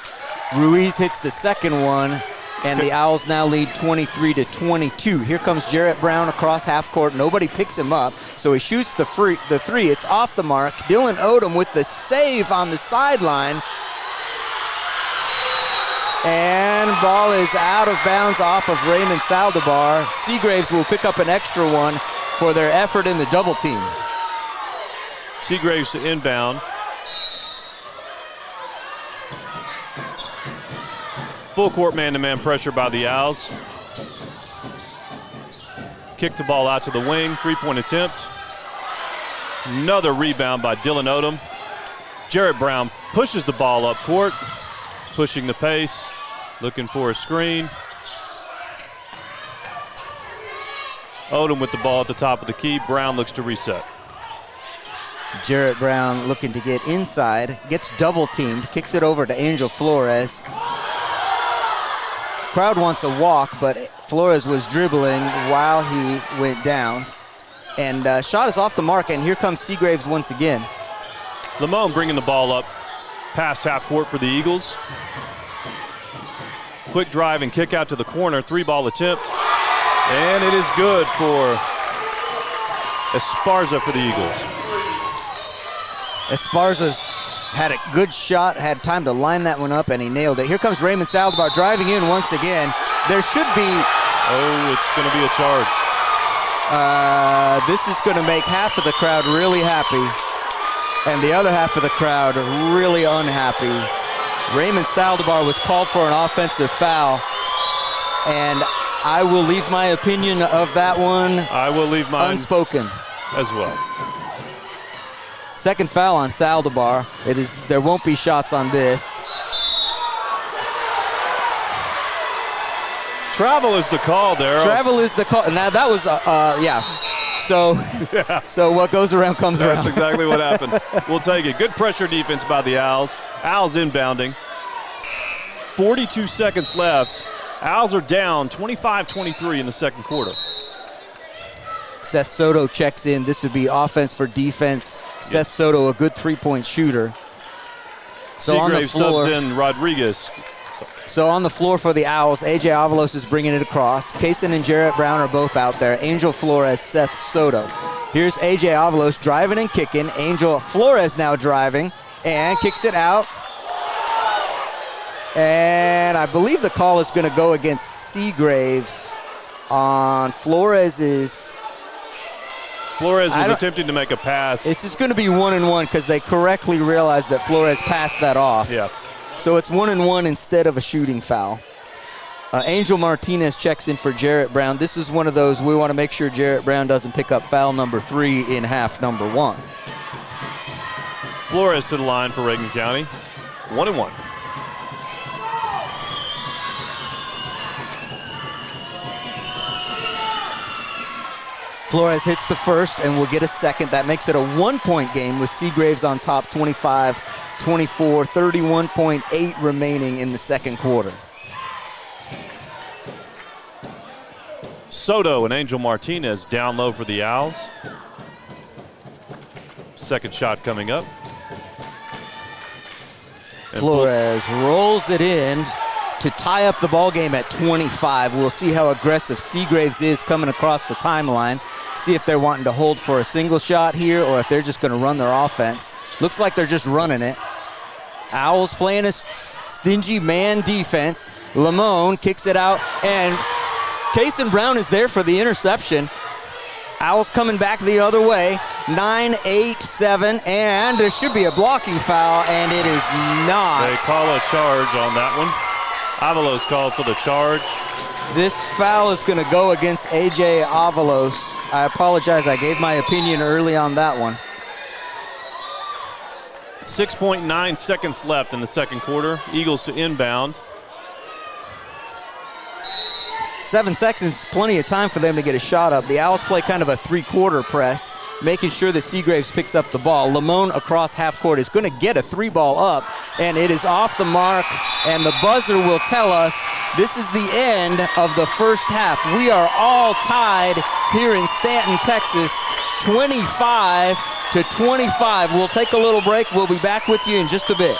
Ruiz hits the second one, and the Owls now lead 23-22. Here comes Jarrett Brown across half court. Nobody picks him up, so he shoots the three. It's off the mark. Dylan Odom with the save on the sideline. And ball is out of bounds off of Raymond Saldivar. Seagraves will pick up an extra one for their effort in the double team. Seagraves to inbound. Full court man-to-man pressure by the Owls. kicked the ball out to the wing. 3-point attempt. Another rebound by Dylan Odom. Jarrett Brown pushes the ball up court, pushing the pace, looking for a screen. Odom with the ball at the top of the key. Brown looks to reset. Jarrett Brown looking to get inside, gets double teamed, kicks it over to Angel Flores. Crowd wants a walk, but Flores was dribbling while he went down. And shot is off the mark, and here comes Seagraves once again. Lamone bringing the ball up past half court for the Eagles. Quick drive and kick out to the corner, 3-ball attempt. And it is good for Esparza for the Eagles. Esparza's had a good shot, had time to line that one up, and he nailed it. Here comes Raymond Saldivar driving in once again. There should be... Oh, it's going to be a charge. This is going to make half of the crowd really happy, and the other half of the crowd really unhappy. Raymond Saldivar was called for an offensive foul, and I will leave my opinion of that one I will leave mine unspoken as well. Second foul on Saldivar. There won't be shots on this. Travel is the call there. Travel is the call. Now that was, yeah. So what goes around comes around. That's exactly what happened. We'll take it. Good pressure defense by the Owls. Owls inbounding. 42 seconds left. Owls are down 25-23 in the second quarter. Seth Soto checks in. This would be offense for defense. Seth Soto, a good three-point shooter. So on the floor, subs in Rodriguez. So on the floor for the Owls, A.J. Avalos is bringing it across. Kaysen and Jarrett Brown are both out there. Angel Flores, Seth Soto. Here's A.J. Avalos driving and kicking. Angel Flores now driving and kicks it out. And I believe the call is going to go against Seagraves on Flores was attempting to make a pass. This is going to be 1-1 because they correctly realized that Flores passed that off. Yeah. So it's 1-1 instead of a shooting foul. Angel Martinez checks in for Jarrett Brown. This is one of those we want to make sure Jarrett Brown doesn't pick up foul number 3 in half number 1. Flores to the line for Reagan County. 1-1. Flores hits the first and will get a second. That makes it a 1-point game with Seagraves on top, 25-24, 31.8 remaining in the second quarter. Soto and Angel Martinez down low for the Owls. Second shot coming up. Flores rolls it in to tie up the ball game at 25. We'll see how aggressive Seagraves is coming across the timeline. See if they're wanting to hold for a single shot here or if they're just going to run their offense. Looks like they're just running it. Owls playing a stingy man defense. Lamone kicks it out, and Kaysen Brown is there for the interception. Owls coming back the other way. 9-8-7, and there should be a blocking foul, and it is not. They call a charge on that one. Avalos called for the charge. This foul is going to go against A.J. Avalos. I apologize, I gave my opinion early on that one. 6.9 seconds left in the second quarter. Eagles to inbound. 7 seconds, plenty of time for them to get a shot up. The Owls play kind of a three-quarter press, making sure that Seagraves picks up the ball. Lamone across half court is going to get a 3-ball up, and it is off the mark, and the buzzer will tell us this is the end of the first half. We are all tied here in Stanton, Texas, 25-25. We'll take a little break. We'll be back with you in just a bit.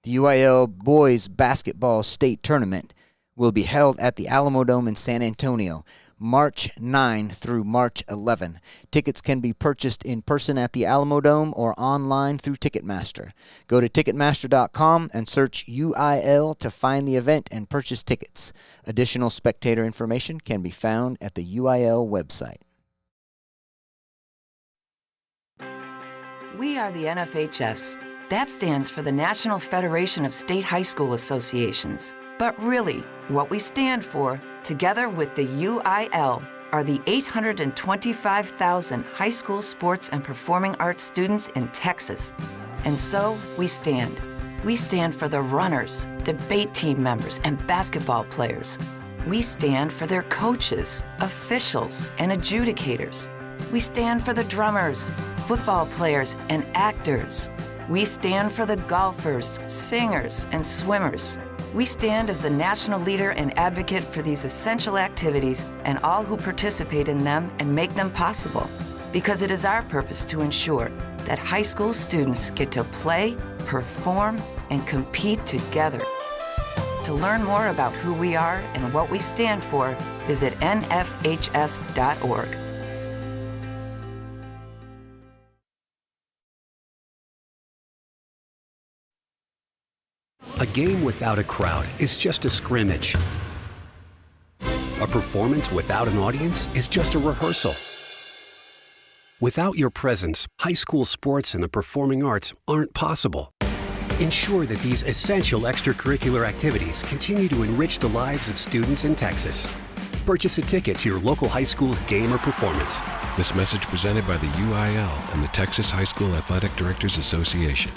The UIL Boys Basketball State Tournament will be held at the Alamodome in San Antonio, March 9 through March 11. Tickets can be purchased in person at the Alamodome or online through Ticketmaster. Go to Ticketmaster.com and search UIL to find the event and purchase tickets. Additional spectator information can be found at the UIL website. We are the NFHS. That stands for the National Federation of State High School Associations. But really, what we stand for, together with the UIL, are the 825,000 high school sports and performing arts students in Texas. And so we stand. We stand for the runners, debate team members, and basketball players. We stand for their coaches, officials, and adjudicators. We stand for the drummers, football players, and actors. We stand for the golfers, singers, and swimmers. We stand as the national leader and advocate for these essential activities and all who participate in them and make them possible, because it is our purpose to ensure that high school students get to play, perform, and compete together. To learn more about who we are and what we stand for, visit nfhs.org. A game without a crowd is just a scrimmage. A performance without an audience is just a rehearsal. Without your presence, high school sports and the performing arts aren't possible. Ensure that these essential extracurricular activities continue to enrich the lives of students in Texas. Purchase a ticket to your local high school's game or performance. This message presented by the UIL and the Texas High School Athletic Directors Association.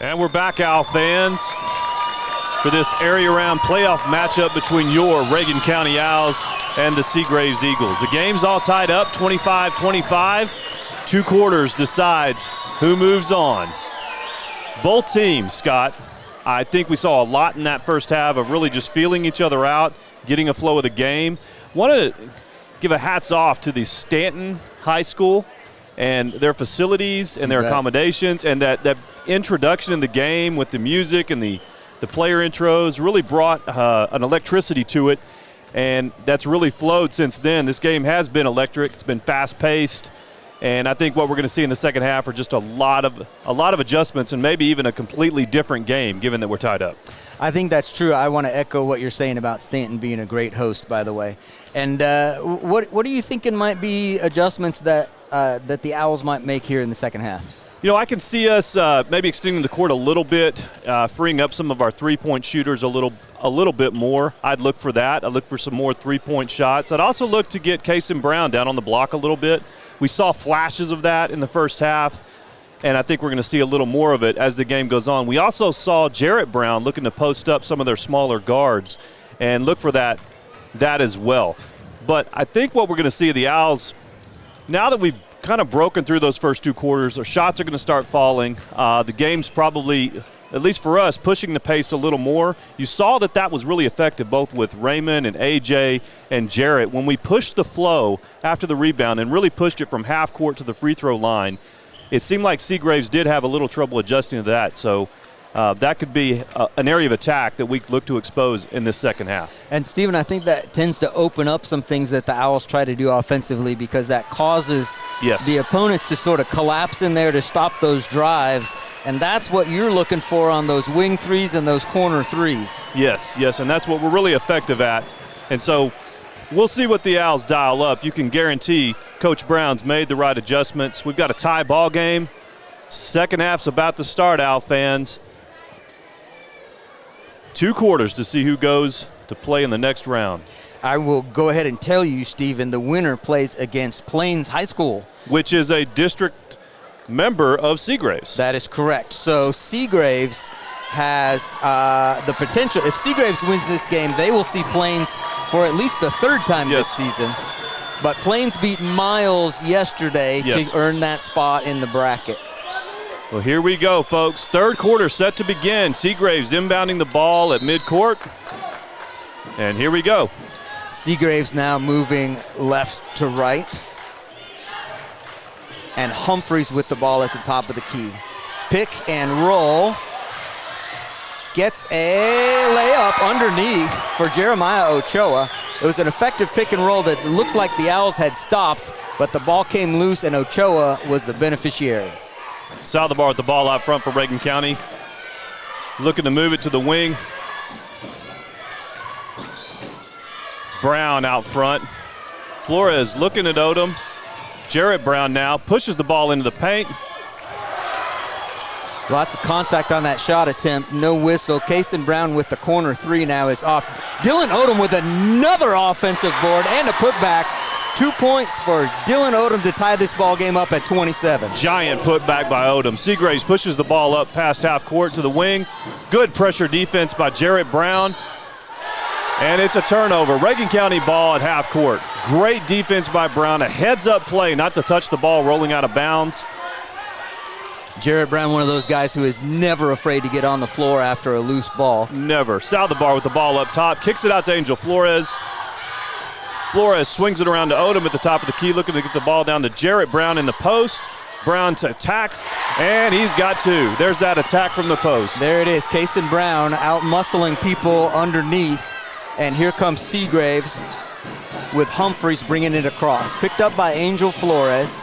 And we're back, Owl fans, for this area round playoff matchup between your Reagan County Owls and the Seagraves Eagles. The game's all tied up, 25-25. 2 quarters decides who moves on. Both teams, Scott, I think we saw a lot in that first half of really just feeling each other out, getting a flow of the game. Want to give a hats off to the Stanton High School and their facilities and their accommodations, and that introduction in the game with the music and the player intros really brought an electricity to it, and that's really flowed since then. This game has been electric. It's been fast-paced, and I think what we're going to see in the second half are just a lot of adjustments and maybe even a completely different game, given that we're tied up. I think that's true. I want to echo what you're saying about Stanton being a great host, by the way. And what are you thinking might be adjustments that the Owls might make here in the second half? You know, I can see us maybe extending the court a little bit, freeing up some of our three-point shooters a little bit more. I'd look for that. I'd look for some more three-point shots. I'd also look to get Kason Brown down on the block a little bit. We saw flashes of that in the first half, and I think we're going to see a little more of it as the game goes on. We also saw Jarrett Brown looking to post up some of their smaller guards and look for that as well. But I think what we're going to see of the Owls, now that we've kind of broken through those first 2 quarters, our shots are going to start falling. The game's probably, at least for us, pushing the pace a little more. You saw that was really effective both with Raymond and AJ and Jarrett when we pushed the flow after the rebound and really pushed it from half court to the free throw line. it seemed like Seagraves did have a little trouble adjusting to that. So that could be an area of attack that we look to expose in this second half. And, Stephen, I think that tends to open up some things that the Owls try to do offensively, because that causes the opponents to sort of collapse in there to stop those drives. And that's what you're looking for on those wing threes and those corner threes. Yes, and that's what we're really effective at. And so we'll see what the Owls dial up. You can guarantee Coach Brown's made the right adjustments. We've got a tie ball game. Second half's about to start, Owl fans. 2 quarters to see who goes to play in the next round. I will go ahead and tell you, Stephen, the winner plays against Plains High School, which is a district member of Seagraves. That is correct. So Seagraves has the potential. If Seagraves wins this game, they will see Plains for at least the 3rd time this season. But Plains beat Miles yesterday to earn that spot in the bracket. Well, here we go, folks. 3rd quarter set to begin. Seagraves inbounding the ball at midcourt. And here we go. Seagraves now moving left to right. And Humphreys with the ball at the top of the key. Pick and roll. Gets a layup underneath for Jeremiah Ochoa. It was an effective pick and roll that looks like the Owls had stopped, but the ball came loose and Ochoa was the beneficiary. Saldivar with the ball out front for Reagan County. Looking to move it to the wing. Brown out front. Flores looking at Odom. Jarrett Brown now pushes the ball into the paint. Lots of contact on that shot attempt. No whistle. Kason Brown with the corner 3 now is off. Dylan Odom with another offensive board and a putback. 2 points for Dylan Odom to tie this ball game up at 27. Giant putback by Odom. Seagraves pushes the ball up past half court to the wing. Good pressure defense by Jarrett Brown. And it's a turnover. Reagan County ball at half court. Great defense by Brown. A heads-up play not to touch the ball rolling out of bounds. Jarrett Brown, one of those guys who is never afraid to get on the floor after a loose ball. Never. Saldivar with the ball up top. Kicks it out to Angel Flores. Flores swings it around to Odom at the top of the key, looking to get the ball down to Jarrett Brown in the post. Brown attacks, and he's got 2. There's that attack from the post. There it is. Kason Brown out muscling people underneath. And here comes Seagraves with Humphreys bringing it across. Picked up by Angel Flores.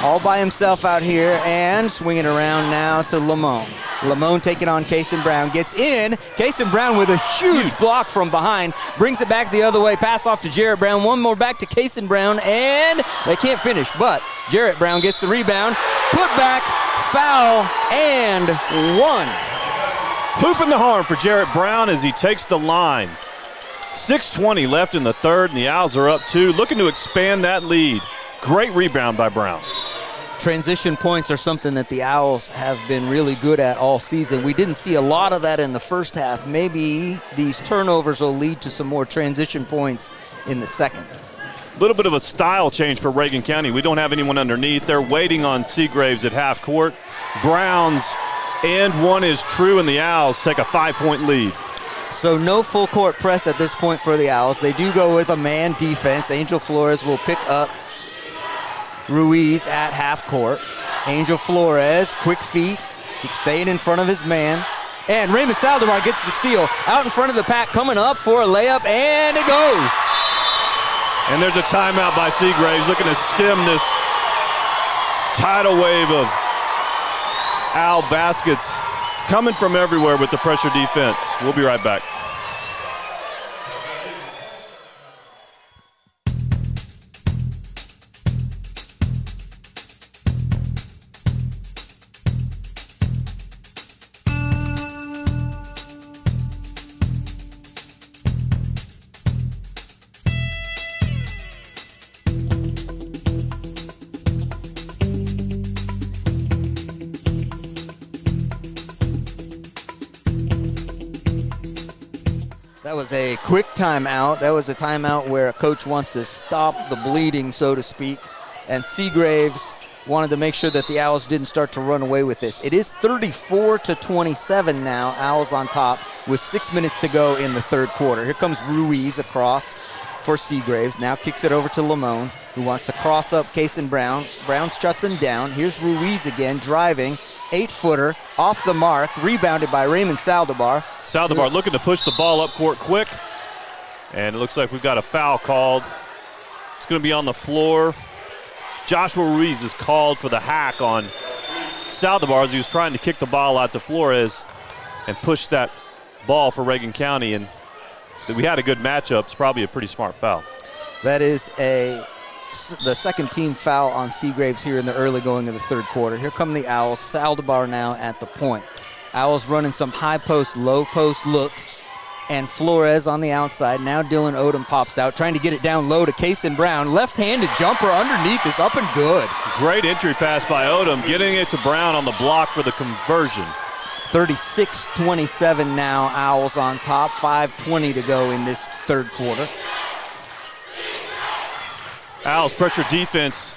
All by himself out here and swinging around now to Lamone. Lamone taking on Kason Brown. Gets in. Kason Brown with a huge block from behind. Brings it back the other way. Pass off to Jarrett Brown. One more back to Kason Brown. And they can't finish. But Jarrett Brown gets the rebound. Put back. Foul. And 1. Hoop in the horn for Jarrett Brown as he takes the line. 6:20 left in the 3rd, and the Owls are up 2. Looking to expand that lead. Great rebound by Brown. Transition points are something that the Owls have been really good at all season. We didn't see a lot of that in the first half. Maybe these turnovers will lead to some more transition points in the second. A little bit of a style change for Reagan County. We don't have anyone underneath. They're waiting on Seagraves at half court. Brown's and 1 is true, and the Owls take a 5-point lead. So no full court press at this point for the Owls. They do go with a man defense. Angel Flores will pick up Ruiz at half court. Angel Flores, quick feet, staying in front of his man. And Raymond Saldivar gets the steal. Out in front of the pack, coming up for a layup, and it goes. And there's a timeout by Seagraves looking to stem this tidal wave of Owl baskets coming from everywhere with the pressure defense. We'll be right back. That was a quick timeout. That was a timeout where a coach wants to stop the bleeding, so to speak. And Seagraves wanted to make sure that the Owls didn't start to run away with this. It is 34-27 now. Owls on top with 6 minutes to go in the 3rd quarter. Here comes Ruiz across. for Seagraves. Now kicks it over to Lamone, who wants to cross up Kason Brown. Brown shuts him down. Here's Ruiz again, driving. 8-footer, off the mark, rebounded by Raymond Saldivar. Saldivar looking to push the ball up court quick. And it looks like we've got a foul called. It's going to be on the floor. Joshua Ruiz is called for the hack on Saldivar as he was trying to kick the ball out to Flores and push that ball for Reagan County. And we had a good matchup. It's probably a pretty smart foul. That is the second team foul on Seagraves here in the early going of the third quarter. Here come the Owls. Saldivar now at the point. Owls running some high post, low post looks. And Flores on the outside. Now Dylan Odom pops out, trying to get it down low to Kason Brown. Left-handed jumper underneath is up and good. Great entry pass by Odom, getting it to Brown on the block for the conversion. 36-27 now, Owls on top. 5:20 to go in this third quarter. Owls pressure defense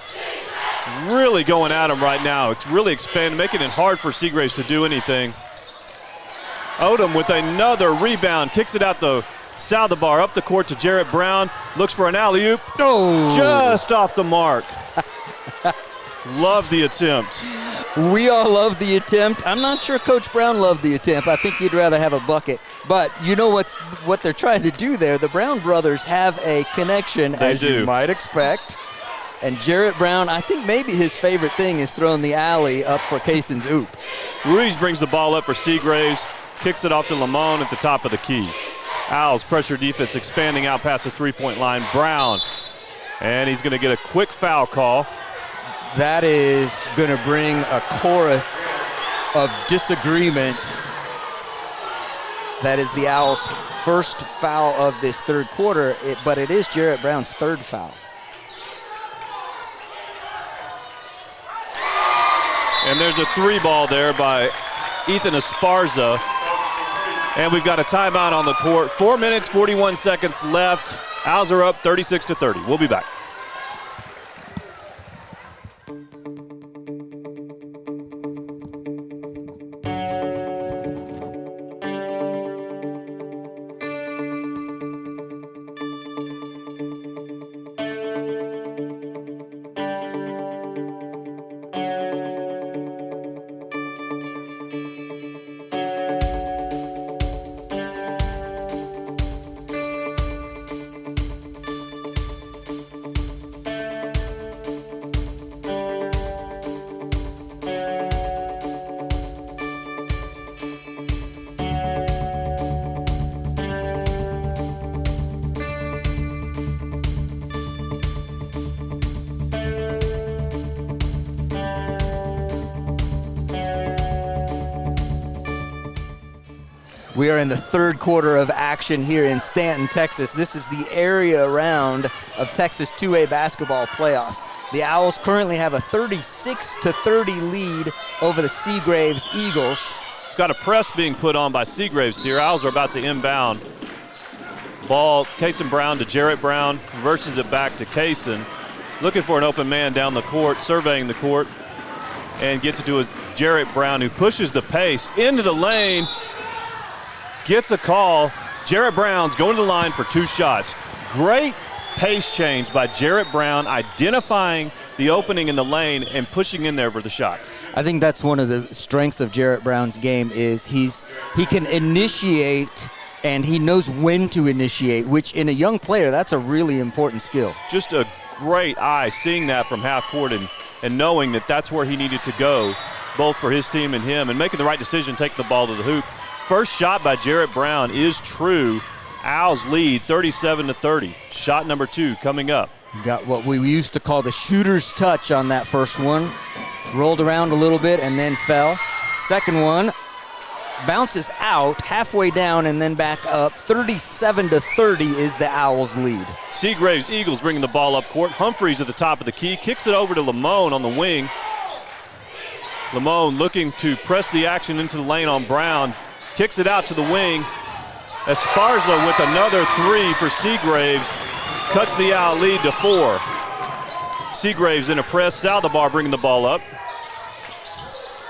really going at him right now. It's really expanding, making it hard for Seagraves to do anything. Odom with another rebound, kicks it out to Saldivar, up the court to Jarrett Brown, looks for an alley-oop. Oh. Just off the mark. Love the attempt. We all love the attempt. I'm not sure Coach Brown loved the attempt. I think he'd rather have a bucket. But you know what they're trying to do there? The Brown brothers have a connection, as you might expect. And Jarrett Brown, I think maybe his favorite thing is throwing the alley up for Kason's oop. Ruiz brings the ball up for Seagraves, kicks it off to Lamone at the top of the key. Owls pressure defense expanding out past the three-point line. Brown, and he's going to get a quick foul call. That is going to bring a chorus of disagreement. That is the Owls' first foul of this third quarter, but it is Jarrett Brown's third foul. And there's a three ball there by Ethan Esparza. And we've got a timeout on the court. 4 minutes, 41 seconds left. Owls are up 36-30. We'll be back. We are in the third quarter of action here in Stanton, Texas. This is the area round of Texas 2A basketball playoffs. The Owls currently have a 36-30 lead over the Seagraves Eagles. Got a press being put on by Seagraves here. Owls are about to inbound. Ball, Kason Brown to Jarrett Brown, reverses it back to Kason. Looking for an open man down the court, surveying the court, and gets it to a Jarrett Brown, who pushes the pace into the lane. Gets a call. Jarrett Brown's going to the line for two shots. Great pace change by Jarrett Brown, identifying the opening in the lane and pushing in there for the shot. I think that's one of the strengths of Jarrett Brown's game is he can initiate and he knows when to initiate, which in a young player, that's a really important skill. Just a great eye seeing that from half court and knowing that that's where he needed to go, both for his team and him, and making the right decision, taking the ball to the hoop. First shot by Jarrett Brown is true. Owls lead 37-30. Shot number 2 coming up. Got what we used to call the shooter's touch on that first one. Rolled around a little bit and then fell. Second one bounces out halfway down and then back up. 37-30 is the Owls lead. Seagraves Eagles bringing the ball up court. Humphreys at the top of the key. Kicks it over to Lamone on the wing. Lamone looking to press the action into the lane on Brown. Kicks it out to the wing. Esparza with another three for Seagraves. Cuts the out lead to 4. Seagraves in a press. Saldivar bringing the ball up.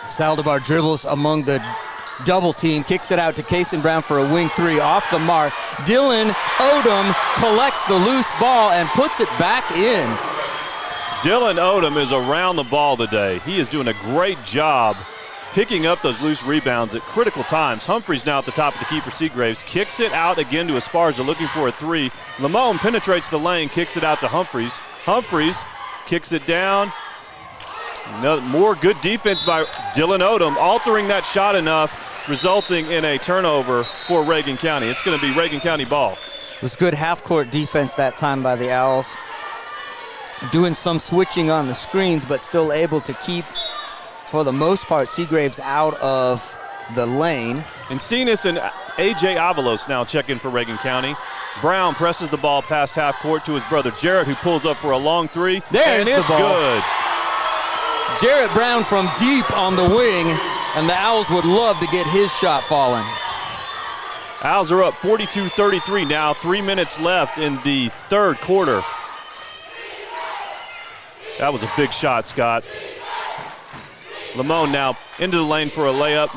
Saldivar dribbles among the double team, kicks it out to Kason Brown for a wing three off the mark. Dylan Odom collects the loose ball and puts it back in. Dylan Odom is around the ball today. He is doing a great job picking up those loose rebounds at critical times. Humphreys now at the top of the key for Seagraves. Kicks it out again to Esparza, looking for a three. Lamone penetrates the lane, kicks it out to Humphreys. Humphreys kicks it down. No, more good defense by Dylan Odom, altering that shot enough, resulting in a turnover for Reagan County. It's going to be Reagan County ball. It was good half-court defense that time by the Owls. Doing some switching on the screens, but still able to keep, for the most part, Seagraves out of the lane. Encinas and A.J. Avalos now check in for Reagan County. Brown presses the ball past half court to his brother Jarrett, who pulls up for a long three. There's and it's the ball. Good. Jarrett Brown from deep on the wing, and the Owls would love to get his shot falling. Owls are up 42-33 now. 3 minutes left in the third quarter. That was a big shot, Scott. Lamone now into the lane for a layup.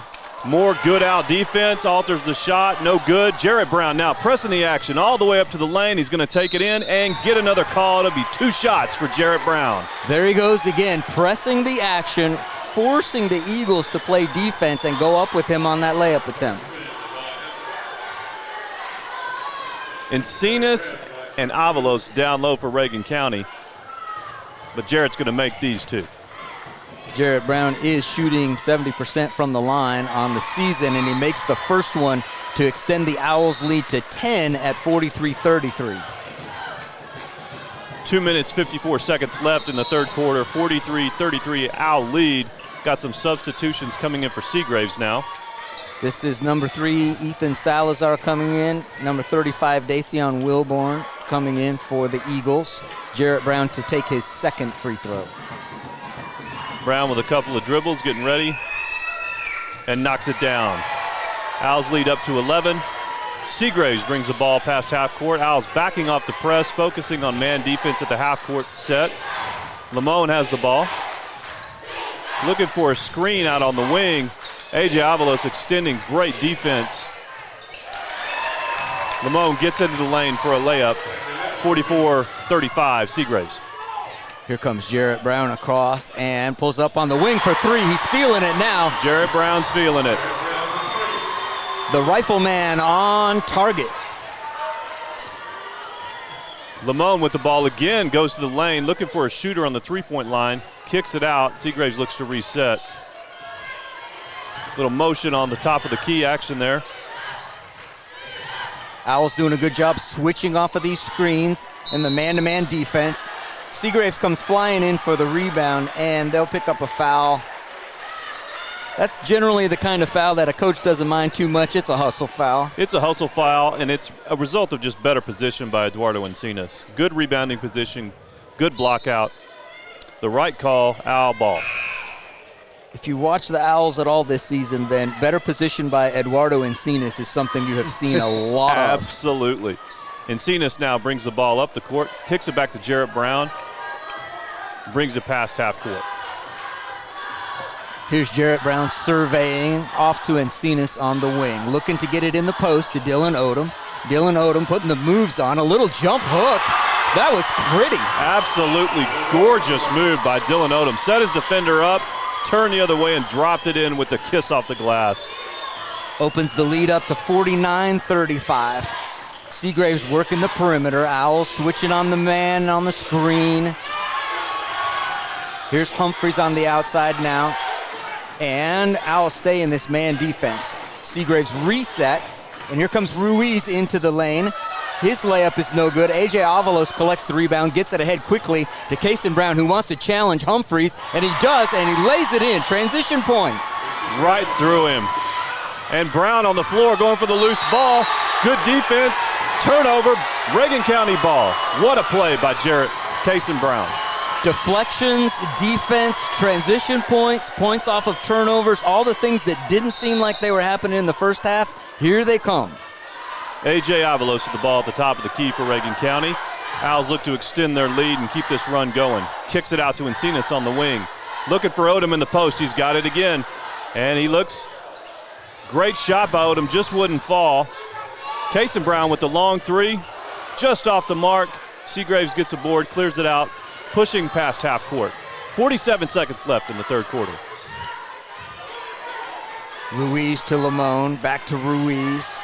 More good out defense, alters the shot, no good. Jarrett Brown now pressing the action all the way up to the lane. He's going to take it in and get another call. It'll be 2 shots for Jarrett Brown. There he goes again, pressing the action, forcing the Eagles to play defense and go up with him on that layup attempt. Encinas and Avalos down low for Reagan County, but Jarrett's going to make these 2. Jarrett Brown is shooting 70% from the line on the season, and he makes the first one to extend the Owls' lead to 10 at 43-33. 2 minutes, 54 seconds left in the third quarter. 43-33 Owl lead. Got some substitutions coming in for Seagraves now. This is number 3, Ethan Salazar coming in. Number 35, Dacion Wilborn coming in for the Eagles. Jarrett Brown to take his second free throw. Brown with a couple of dribbles, getting ready, and knocks it down. Owls lead up to 11. Seagraves brings the ball past half court. Owls backing off the press, focusing on man defense at the half court set. Lamone has the ball. Looking for a screen out on the wing. A.J. Avalos extending, great defense. Lamone gets into the lane for a layup. 44-35 Seagraves. Here comes Jarrett Brown across and pulls up on the wing for 3. He's feeling it now. Jarrett Brown's feeling it. The rifleman on target. Lamone with the ball again, goes to the lane, looking for a shooter on the three-point line. Kicks it out. Seagraves looks to reset. Little motion on the top of the key action there. Owls doing a good job switching off of these screens in the man-to-man defense. Seagraves comes flying in for the rebound, and they'll pick up a foul. That's generally the kind of foul that a coach doesn't mind too much. It's a hustle foul. It's a hustle foul, and it's a result of just better position by Eduardo Encinas. Good rebounding position, good block out. The right call, Owl ball. If you watch the Owls at all this season, then better position by Eduardo Encinas is something you have seen a lot of. Absolutely. Encinas now brings the ball up the court, kicks it back to Jarrett Brown, brings it past half court. Here's Jarrett Brown surveying off to Encinas on the wing, looking to get it in the post to Dylan Odom. Dylan Odom putting the moves on, a little jump hook. That was pretty. Absolutely gorgeous move by Dylan Odom. Set his defender up, turned the other way and dropped it in with the kiss off the glass. Opens the lead up to 49-35. Seagraves working the perimeter. Owls switching on the man on the screen. Here's Humphreys on the outside now. And Owls stay in this man defense. Seagraves resets, and here comes Ruiz into the lane. His layup is no good. A.J. Avalos collects the rebound, gets it ahead quickly to Kason Brown, who wants to challenge Humphreys, and he does, and he lays it in. Transition points. Right through him. And Brown on the floor going for the loose ball. Good defense. Turnover. Reagan County ball. What a play by Kason Brown. Deflections, defense, transition points, points off of turnovers, all the things that didn't seem like they were happening in the first half, here they come. A.J. Avalos with the ball at the top of the key for Reagan County. Owls look to extend their lead and keep this run going. Kicks it out to Encinas on the wing. Looking for Odom in the post. He's got it again. And he looks Great shot by Odom, just wouldn't fall. Kason Brown with the long three, just off the mark. Seagraves gets the board, clears it out, pushing past half court. 47 seconds left in the third quarter. Ruiz to Lamone, back to Ruiz.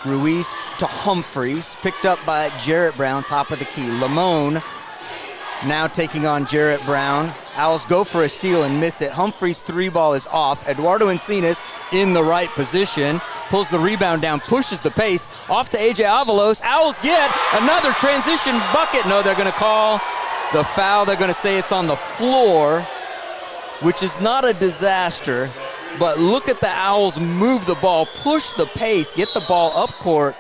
Ruiz to Humphreys, picked up by Jarrett Brown, top of the key. Lamone now taking on Jarrett Brown. Owls go for a steal and miss it. Humphreys' three ball is off. Eduardo Encinas in the right position, pulls the rebound down, pushes the pace, off to AJ Avalos. Owls get another transition bucket. No, they're gonna call the foul. They're gonna say it's on the floor, which is not a disaster. But look at the Owls move the ball, push the pace, get the ball up court.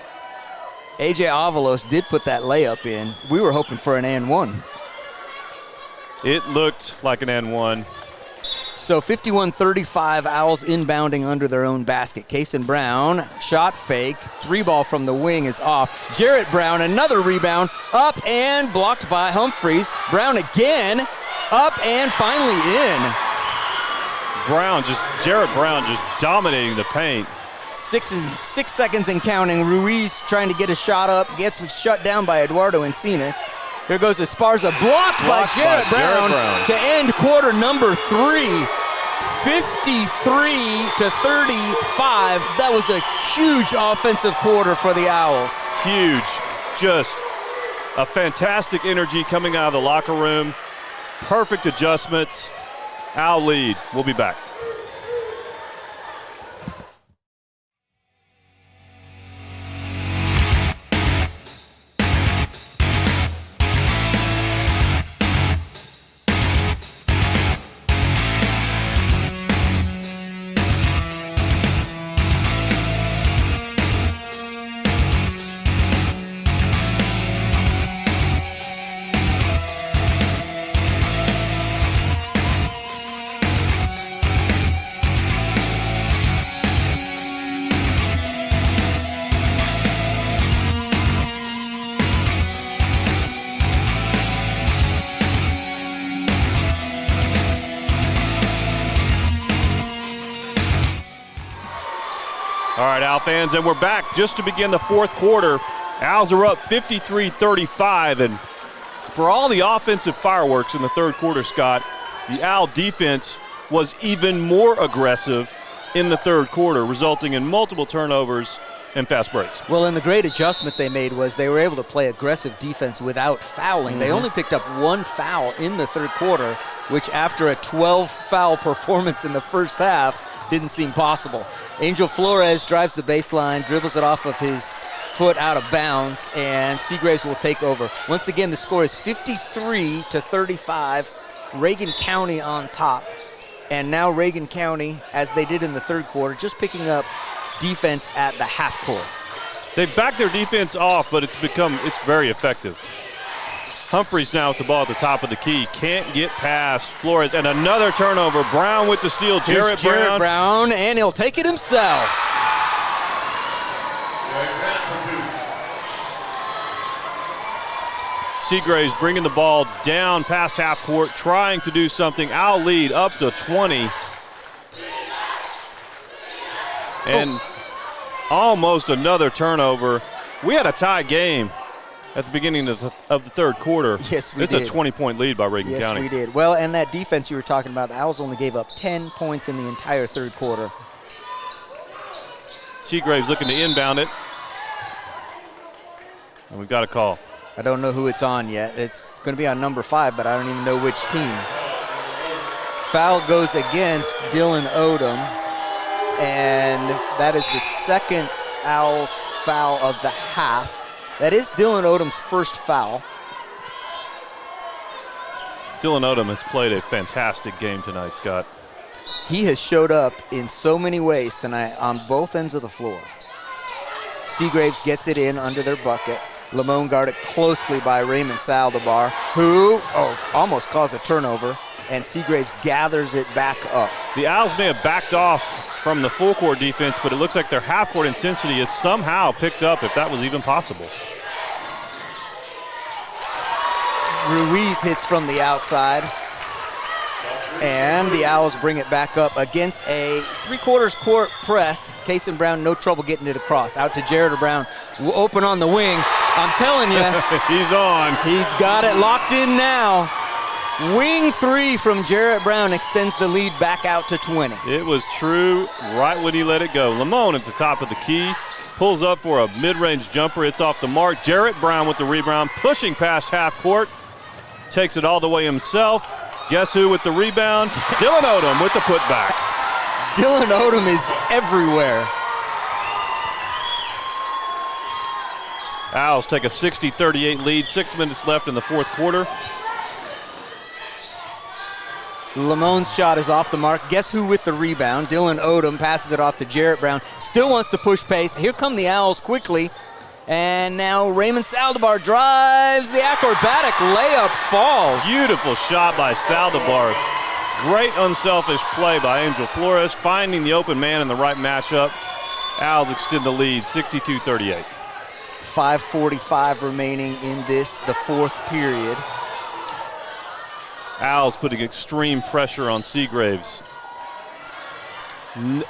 AJ Avalos did put that layup in. We were hoping for an and one. It looked like an and one. So 51-35, Owls inbounding under their own basket. Kason Brown, shot fake, three ball from the wing is off. Jarrett Brown, another rebound, up and blocked by Humphreys. Brown again, up and finally in. Jarrett Brown just dominating the paint. 6 seconds and counting. Ruiz trying to get a shot up, gets shut down by Eduardo Encinas. Here goes Esparza, blocked by Jarrett Brown to end quarter number 3. 53-35. That was a huge offensive quarter for the Owls. Huge. Just a fantastic energy coming out of the locker room. Perfect adjustments. Owl lead. We'll be back. All right, Owl fans, and we're back just to begin the fourth quarter. Owls are up 53-35, and for all the offensive fireworks in the third quarter, Scott, the Owl defense was even more aggressive in the third quarter, resulting in multiple turnovers and fast breaks. Well, and the great adjustment they made was they were able to play aggressive defense without fouling. They only picked up one foul in the third quarter, which after a 12-foul performance in the first half didn't seem possible. Angel Flores drives the baseline, dribbles it off of his foot out of bounds, and Seagraves will take over. Once again, the score is 53-35. Reagan County on top. And now Reagan County, as they did in the third quarter, just picking up defense at the half court. They've backed their defense off, but it's very effective. Humphreys now with the ball at the top of the key. Can't get past Flores. And another turnover. Brown with the steal. Jarrett Brown, and he'll take it himself. Seagraves bringing the ball down past half court, trying to do something. Owl lead up to 20. And almost another turnover. We had a tie game at the beginning of the third quarter. Yes, we did. It's a 20-point lead by Reagan County. Yes, we did. Well, and that defense you were talking about, the Owls only gave up 10 points in the entire third quarter. Seagraves looking to inbound it. And we've got a call. I don't know who it's on yet. It's going to be on number 5, but I don't even know which team. Foul goes against Dylan Odom, and that is the second Owls foul of the half. That is Dylan Odom's first foul. Dylan Odom has played a fantastic game tonight, Scott. He has showed up in so many ways tonight on both ends of the floor. Seagraves gets it in under their bucket. Lamone guarded closely by Raymond Saldivar, who almost caused a turnover, and Seagraves gathers it back up. The Owls may have backed off from the full court defense, but it looks like their half court intensity is somehow picked up, if that was even possible. Ruiz hits from the outside. And the Owls bring it back up against a three-quarters court press. Cason Brown, no trouble getting it across. Out to Jared Brown, open on the wing. I'm telling you. He's on. He's got it locked in now. Wing three from Jarrett Brown extends the lead back out to 20. It was true right when he let it go. Lamone at the top of the key. Pulls up for a mid-range jumper. It's off the mark. Jarrett Brown with the rebound, pushing past half court. Takes it all the way himself. Guess who with the rebound? Dylan Odom with the putback. Dylan Odom is everywhere. Owls take a 60-38 lead. 6 minutes left in the fourth quarter. Lamone's shot is off the mark. Guess who with the rebound? Dylan Odom passes it off to Jarrett Brown. Still wants to push pace. Here come the Owls quickly. And now Raymond Saldivar drives. The acrobatic layup falls. Beautiful shot by Saldivar. Great unselfish play by Angel Flores, finding the open man in the right matchup. Owls extend the lead, 62-38. 5:45 remaining in this, the fourth period. Owls putting extreme pressure on Seagraves.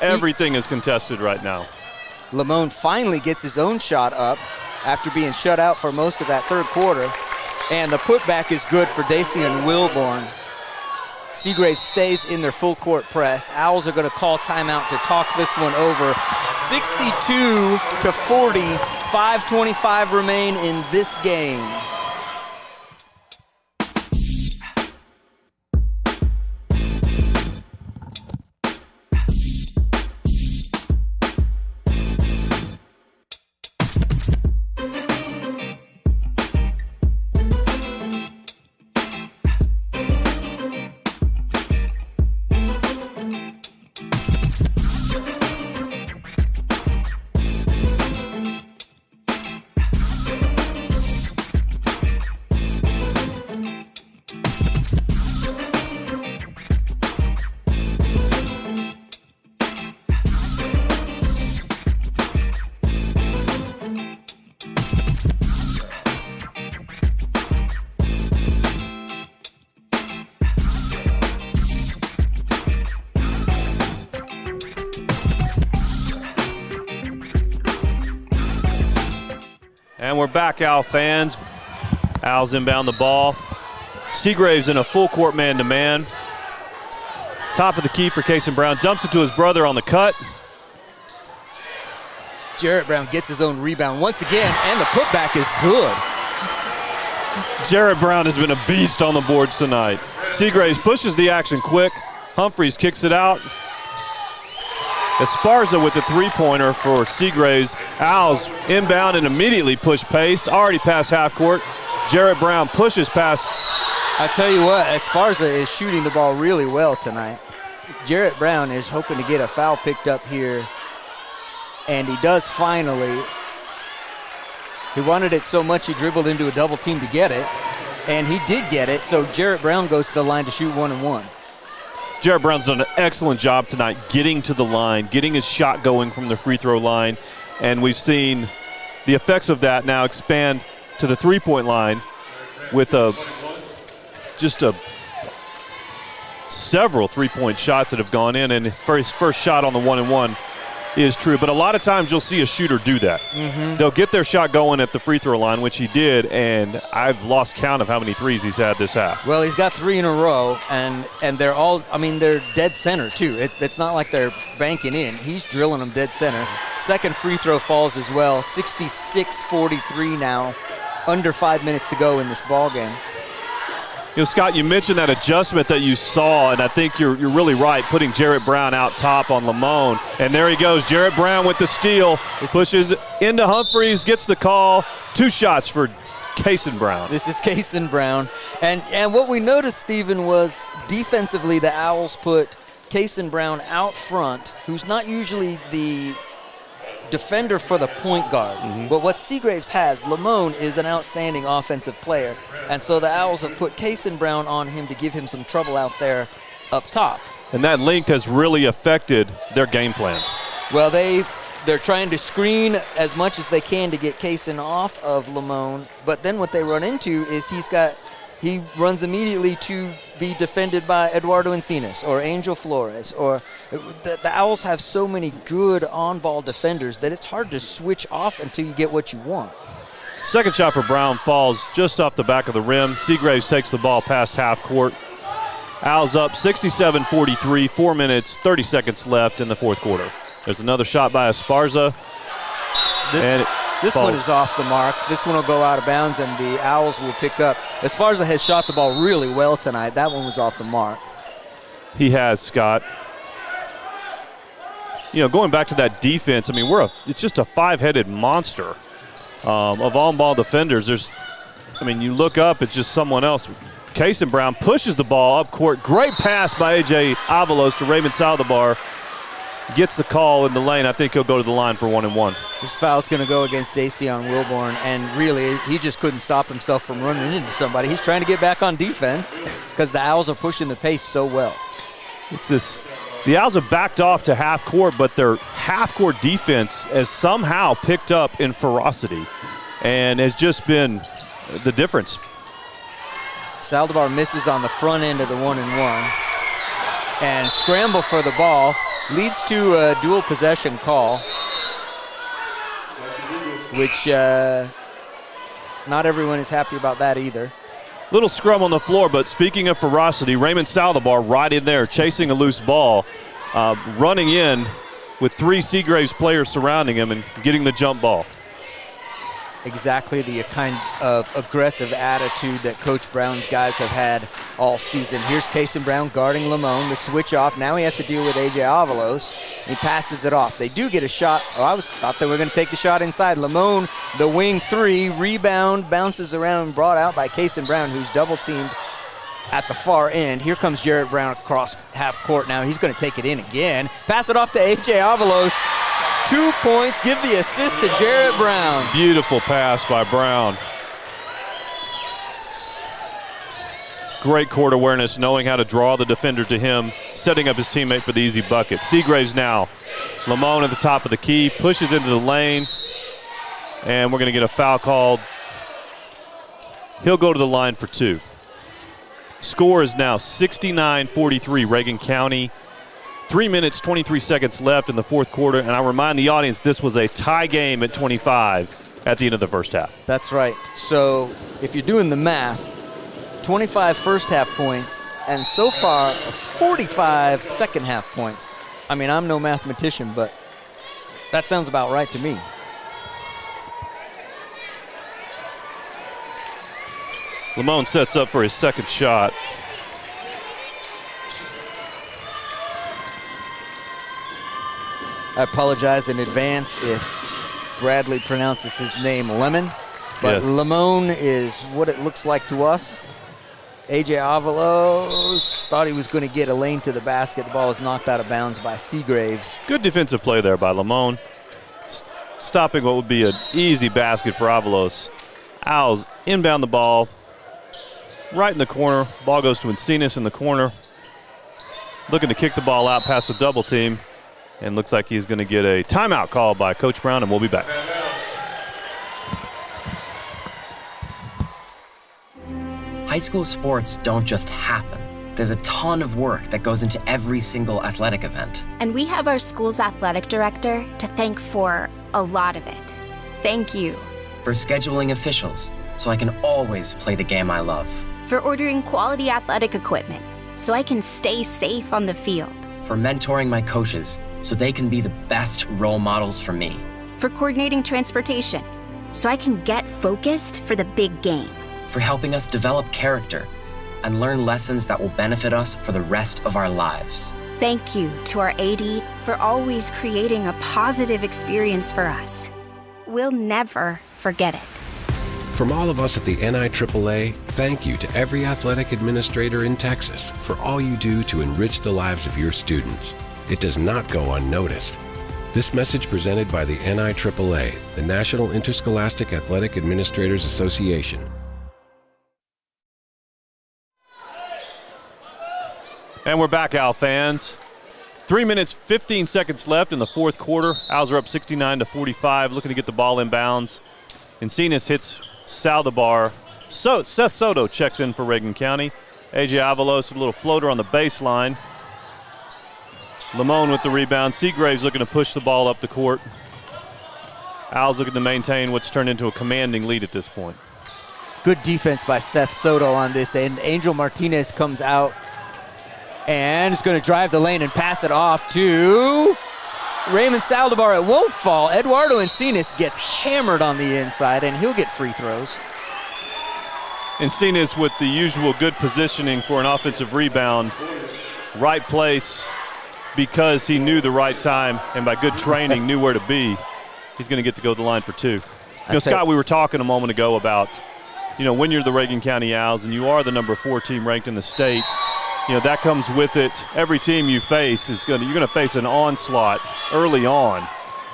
Everything is contested right now. Lamone finally gets his own shot up after being shut out for most of that third quarter. And the putback is good for Dacian Wilborn. Seagraves stays in their full court press. Owls are going to call timeout to talk this one over. 62-40, 5:25 remain in this game. And we're back, Owl fans. Owls inbound the ball. Seagraves in a full court man-to-man. Top of the key for Cason Brown. Dumps it to his brother on the cut. Jarrett Brown gets his own rebound once again, and the putback is good. Jarrett Brown has been a beast on the boards tonight. Seagraves pushes the action quick. Humphreys kicks it out. Esparza with the three-pointer for Seagraves. Owls inbound and immediately push pace. Already past half court. Jarrett Brown pushes past. I tell you what, Esparza is shooting the ball really well tonight. Jarrett Brown is hoping to get a foul picked up here, and he does finally. He wanted it so much he dribbled into a double team to get it, and he did get it, so Jarrett Brown goes to the line to shoot 1-and-1. Jarrett Brown's done an excellent job tonight getting to the line, getting his shot going from the free throw line, and we've seen the effects of that now expand to the three-point line with several three-point shots that have gone in, and his first shot on the 1-and-1 is true. But a lot of times you'll see a shooter do that. They'll get their shot going at the free throw line, which he did, and I've lost count of how many threes he's had this half. Well, he's got 3 in a row, and they're all, they're dead center too. It's not like they're banking in. He's drilling them dead center. Second free throw falls as well. 66-43 now. Under 5 minutes to go in this ball game. You know, Scott, you mentioned that adjustment that you saw, and I think you're really right, putting Jarrett Brown out top on Lamone. And there he goes, Jarrett Brown with the steal, pushes into Humphreys, gets the call. 2 shots for Cason Brown. This is Cason Brown. And what we noticed, Stephen, was defensively the Owls put Cason Brown out front, who's not usually the defender for the point guard. But what Seagraves has, Lamone is an outstanding offensive player. And so the Owls have put Cason Brown on him to give him some trouble out there up top. And that length has really affected their game plan. Well, they're trying to screen as much as they can to get Cason off of Lamone. But then what they run into is he's got he runs immediately to be defended by Eduardo Encinas or Angel Flores. Or the Owls have so many good on-ball defenders that it's hard to switch off until you get what you want. Second shot for Brown falls just off the back of the rim. Seagraves takes the ball past half court. Owls up 67-43, 4 minutes, 30 seconds left in the fourth quarter. There's another shot by Esparza. This one is off the mark. This one will go out of bounds, and the Owls will pick up. Esparza has shot the ball really well tonight. That one was off the mark. He has, Scott. You know, going back to that defense, I mean, it's just a five-headed monster of on-ball defenders. You look up, it's just someone else. Kason Brown pushes the ball up court. Great pass by A.J. Avalos to Raymond Saldivar. Gets the call in the lane. I think he'll go to the line for 1-and-1. This foul's going to go against Dacian Wilborn, and really, he just couldn't stop himself from running into somebody. He's trying to get back on defense because the Owls are pushing the pace so well. The Owls have backed off to half court, but their half court defense has somehow picked up in ferocity and has just been the difference. Saldivar misses on the front end of the 1-and-1 and scramble for the ball leads to a dual possession call, which not everyone is happy about that either. Little scrum on the floor, but speaking of ferocity, Raymond Saldivar right in there chasing a loose ball, running in with 3 Seagraves players surrounding him and getting the jump ball. Exactly the kind of aggressive attitude that Coach Brown's guys have had all season. Here's Kason Brown guarding Lamone. The switch off. Now he has to deal with A.J. Avalos. He passes it off. They do get a shot. Thought they were going to take the shot inside. Lamone, the wing 3, rebound, bounces around, brought out by Kason Brown, who's double-teamed at the far end. Here comes Jarrett Brown across half court now. He's going to take it in again. Pass it off to A.J. Avalos. 2 points, give the assist to Jarrett Brown. Beautiful pass by Brown. Great court awareness, knowing how to draw the defender to him, setting up his teammate for the easy bucket. Seagraves now. Lamone at the top of the key, pushes into the lane, and we're going to get a foul called. He'll go to the line for 2. Score is now 69-43, Reagan County. 3 minutes, 23 seconds left in the fourth quarter, and I remind the audience this was a tie game at 25 at the end of the first half. That's right. So if you're doing the math, 25 first half points, and so far 45 second half points. I mean, I'm no mathematician, but that sounds about right to me. Lamone sets up for his second shot. I apologize in advance if Bradley pronounces his name Lemon, but yes. Lamone is what it looks like to us. A.J. Avalos thought he was going to get a lane to the basket. The ball was knocked out of bounds by Seagraves. Good defensive play there by Lamone, stopping what would be an easy basket for Avalos. Owls inbound the ball, right in the corner. Ball goes to Encinas in the corner, looking to kick the ball out past the double team. And looks like he's going to get a timeout call by Coach Brown, and we'll be back. High school sports don't just happen. There's a ton of work that goes into every single athletic event. And we have our school's athletic director to thank for a lot of it. Thank you. For scheduling officials, so I can always play the game I love. For ordering quality athletic equipment, so I can stay safe on the field. For mentoring my coaches, so they can be the best role models for me. For coordinating transportation, so I can get focused for the big game. For helping us develop character and learn lessons that will benefit us for the rest of our lives. Thank you to our AD for always creating a positive experience for us. We'll never forget it. From all of us at the NIAAA, thank you to every athletic administrator in Texas for all you do to enrich the lives of your students. It does not go unnoticed. This message presented by the NIAAA, the National Interscholastic Athletic Administrators Association. And we're back, Owl fans. 3 minutes, 15 seconds left in the fourth quarter. Owls are up 69-45, looking to get the ball in bounds. Encinas hits Saldivar So Seth Soto checks in for Reagan County. A.J. Avalos with a little floater on the baseline. Lamone with the rebound. Seagraves looking to push the ball up the court. Owls looking to maintain what's turned into a commanding lead at this point. Good defense by Seth Soto on this end. Angel Martinez comes out and is going to drive the lane and pass it off to Raymond Saldivar. It won't fall. Eduardo Encinas gets hammered on the inside, and he'll get free throws. Encinas with the usual good positioning for an offensive rebound. Right place because he knew the right time, and by good training knew where to be. He's going to get to go to the line for two. You know, Scott, we were talking a moment ago about, you know, when you're the Reagan County Owls and you are the number 4 team ranked in the state, you know, that comes with it. Every team you face you're going to face an onslaught early on,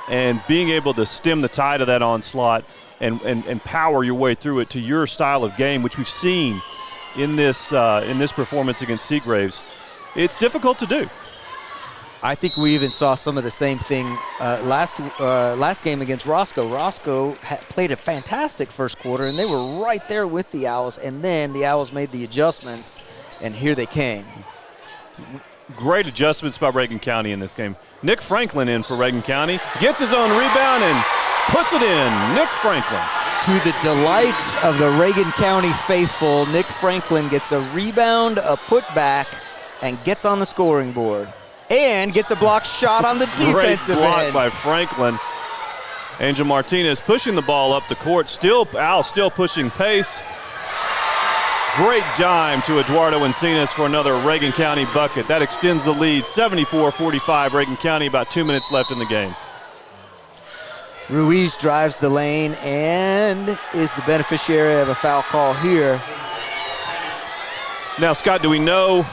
and being able to stem the tide of that onslaught and power your way through it to your style of game, which we've seen in this performance against Seagraves, it's difficult to do. I think we even saw some of the same thing last game against Roscoe. Roscoe played a fantastic first quarter, and they were right there with the Owls, and then the Owls made the adjustments, and here they came. Great adjustments by Reagan County in this game. Nick Franklin in for Reagan County, gets his own rebound and puts it in. Nick Franklin. To the delight of the Reagan County faithful, Nick Franklin gets a rebound, a putback, and gets on the scoring board. And gets a blocked shot on the defensive Great block end. by Franklin. Angel Martinez pushing the ball up the court. Al still pushing pace. Great dime to Eduardo Encinas for another Reagan County bucket. That extends the lead, 74-45 Reagan County, about 2 minutes left in the game. Ruiz drives the lane and is the beneficiary of a foul call here. Now, Scott, do we know?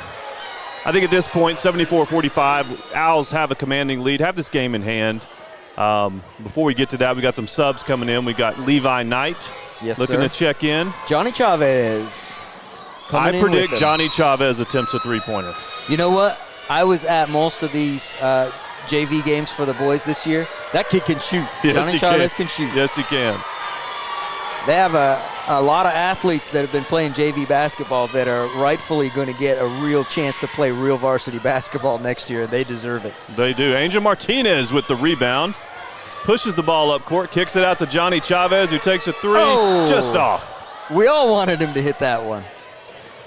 I think at this point, 74-45, Owls have a commanding lead, have this game in hand. Before we get to that, we got some subs coming in. We got Levi Knight looking to check in. Johnny Chavez. I predict Johnny Chavez attempts a three-pointer. You know what? I was at most of these JV games for the boys this year. That kid can shoot. Yes, Johnny Chavez can shoot. Yes, he can. They have a lot of athletes that have been playing JV basketball that are rightfully going to get a real chance to play real varsity basketball next year, and they deserve it. They do. Angel Martinez with the rebound. Pushes the ball up court, kicks it out to Johnny Chavez, who takes a three, just off. We all wanted him to hit that one.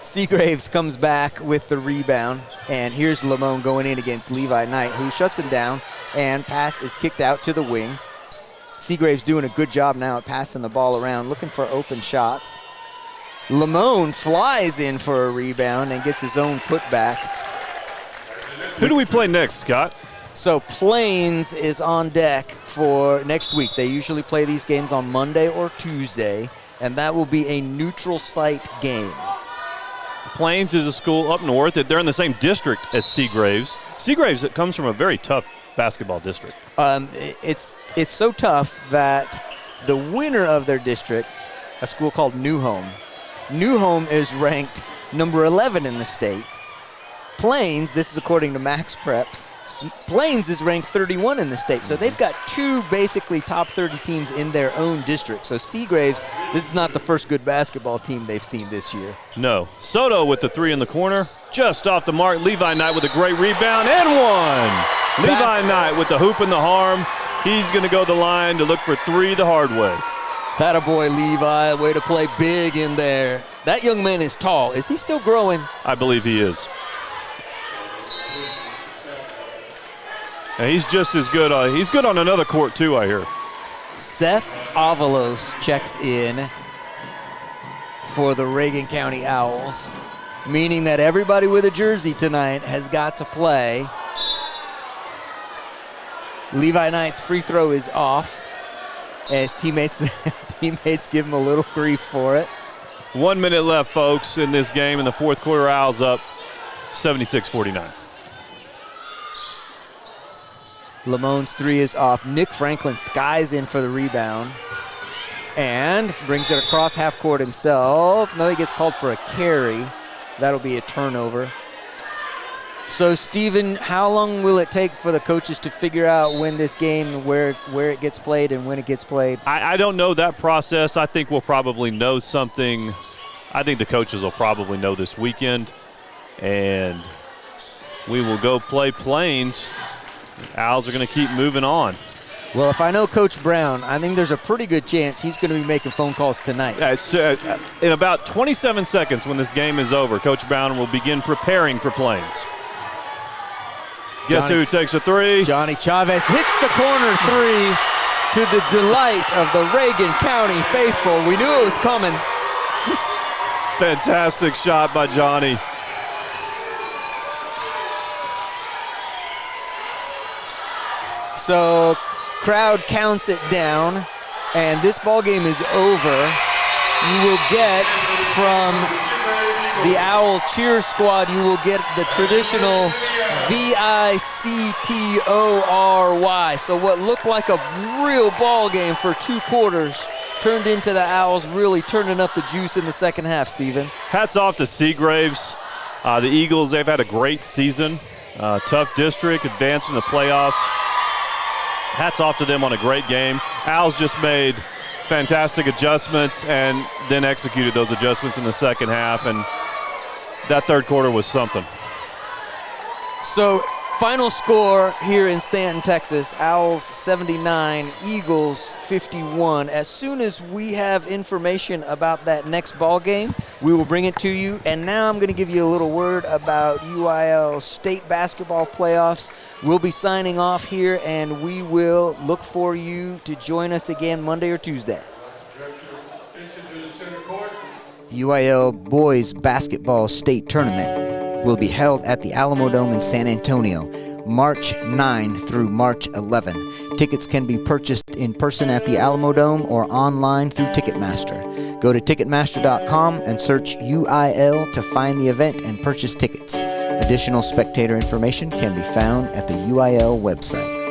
Seagraves comes back with the rebound, and here's Lamone going in against Levi Knight, who shuts him down, and pass is kicked out to the wing. Seagraves doing a good job now at passing the ball around, looking for open shots. Lamone flies in for a rebound and gets his own putback. Who do we play next, Scott? So Plains is on deck for next week. They usually play these games on Monday or Tuesday, and that will be a neutral site game. Plains is a school up north. They're in the same district as Seagraves. Seagraves, it comes from a very tough basketball district. It's so tough that the winner of their district, a school called New Home is ranked number 11 in the state. Plains, this is according to Max Preps, Plains is ranked 31 in the state. So they've got two basically top 30 teams in their own district. So Seagraves, this is not the first good basketball team they've seen this year. No. Soto with the three in the corner, just off the mark. Levi Knight with a great rebound and one. Levi Knight with the hoop and the harm. He's going to go the line to look for three the hard way. Attaboy, Levi, way to play big in there. That young man is tall. Is he still growing? I believe he is. And he's just as good. He's good on another court, too, I hear. Seth Avalos checks in for the Reagan County Owls, meaning that everybody with a jersey tonight has got to play. Levi Knight's free throw is off as teammates give him a little grief for it. 1 minute left, folks, in this game. In the fourth quarter, Owls up 76-49. Lamone's three is off. Nick Franklin skies in for the rebound and brings it across half court himself. No, he gets called for a carry. That'll be a turnover. So, Stephen, how long will it take for the coaches to figure out when this game, where it gets played and when it gets played? I don't know that process. I think we'll probably know something. I think the coaches will probably know this weekend, and we will go play Plains. Owls are going to keep moving on. Well, if I know Coach Brown, I think there's a pretty good chance he's going to be making phone calls tonight. In about 27 seconds when this game is over, Coach Brown will begin preparing for Plains. Guess who takes a three? Johnny Chavez hits the corner three to the delight of the Reagan County faithful. We knew it was coming. Fantastic shot by Johnny. So crowd counts it down, and this ball game is over. You will get from the Owl cheer squad, you will get the traditional VICTORY. So what looked like a real ball game for 2 quarters turned into the Owls really turning up the juice in the second half, Stephen. Hats off to Seagraves. The Eagles, they've had a great season. Tough district, advanced in the playoffs. Hats off to them on a great game. Owls just made fantastic adjustments and then executed those adjustments in the second half, and that third quarter was something. So final score here in Stanton, Texas, Owls 79, Eagles 51. As soon as we have information about that next ball game, we will bring it to you. And now I'm going to give you a little word about UIL state basketball playoffs. We'll be signing off here, and we will look for you to join us again Monday or Tuesday. UIL Boys Basketball State Tournament will be held at the Alamodome in San Antonio, March 9 through March 11. Tickets can be purchased in person at the Alamodome or online through Ticketmaster. Go to Ticketmaster.com and search UIL to find the event and purchase tickets. Additional spectator information can be found at the UIL website.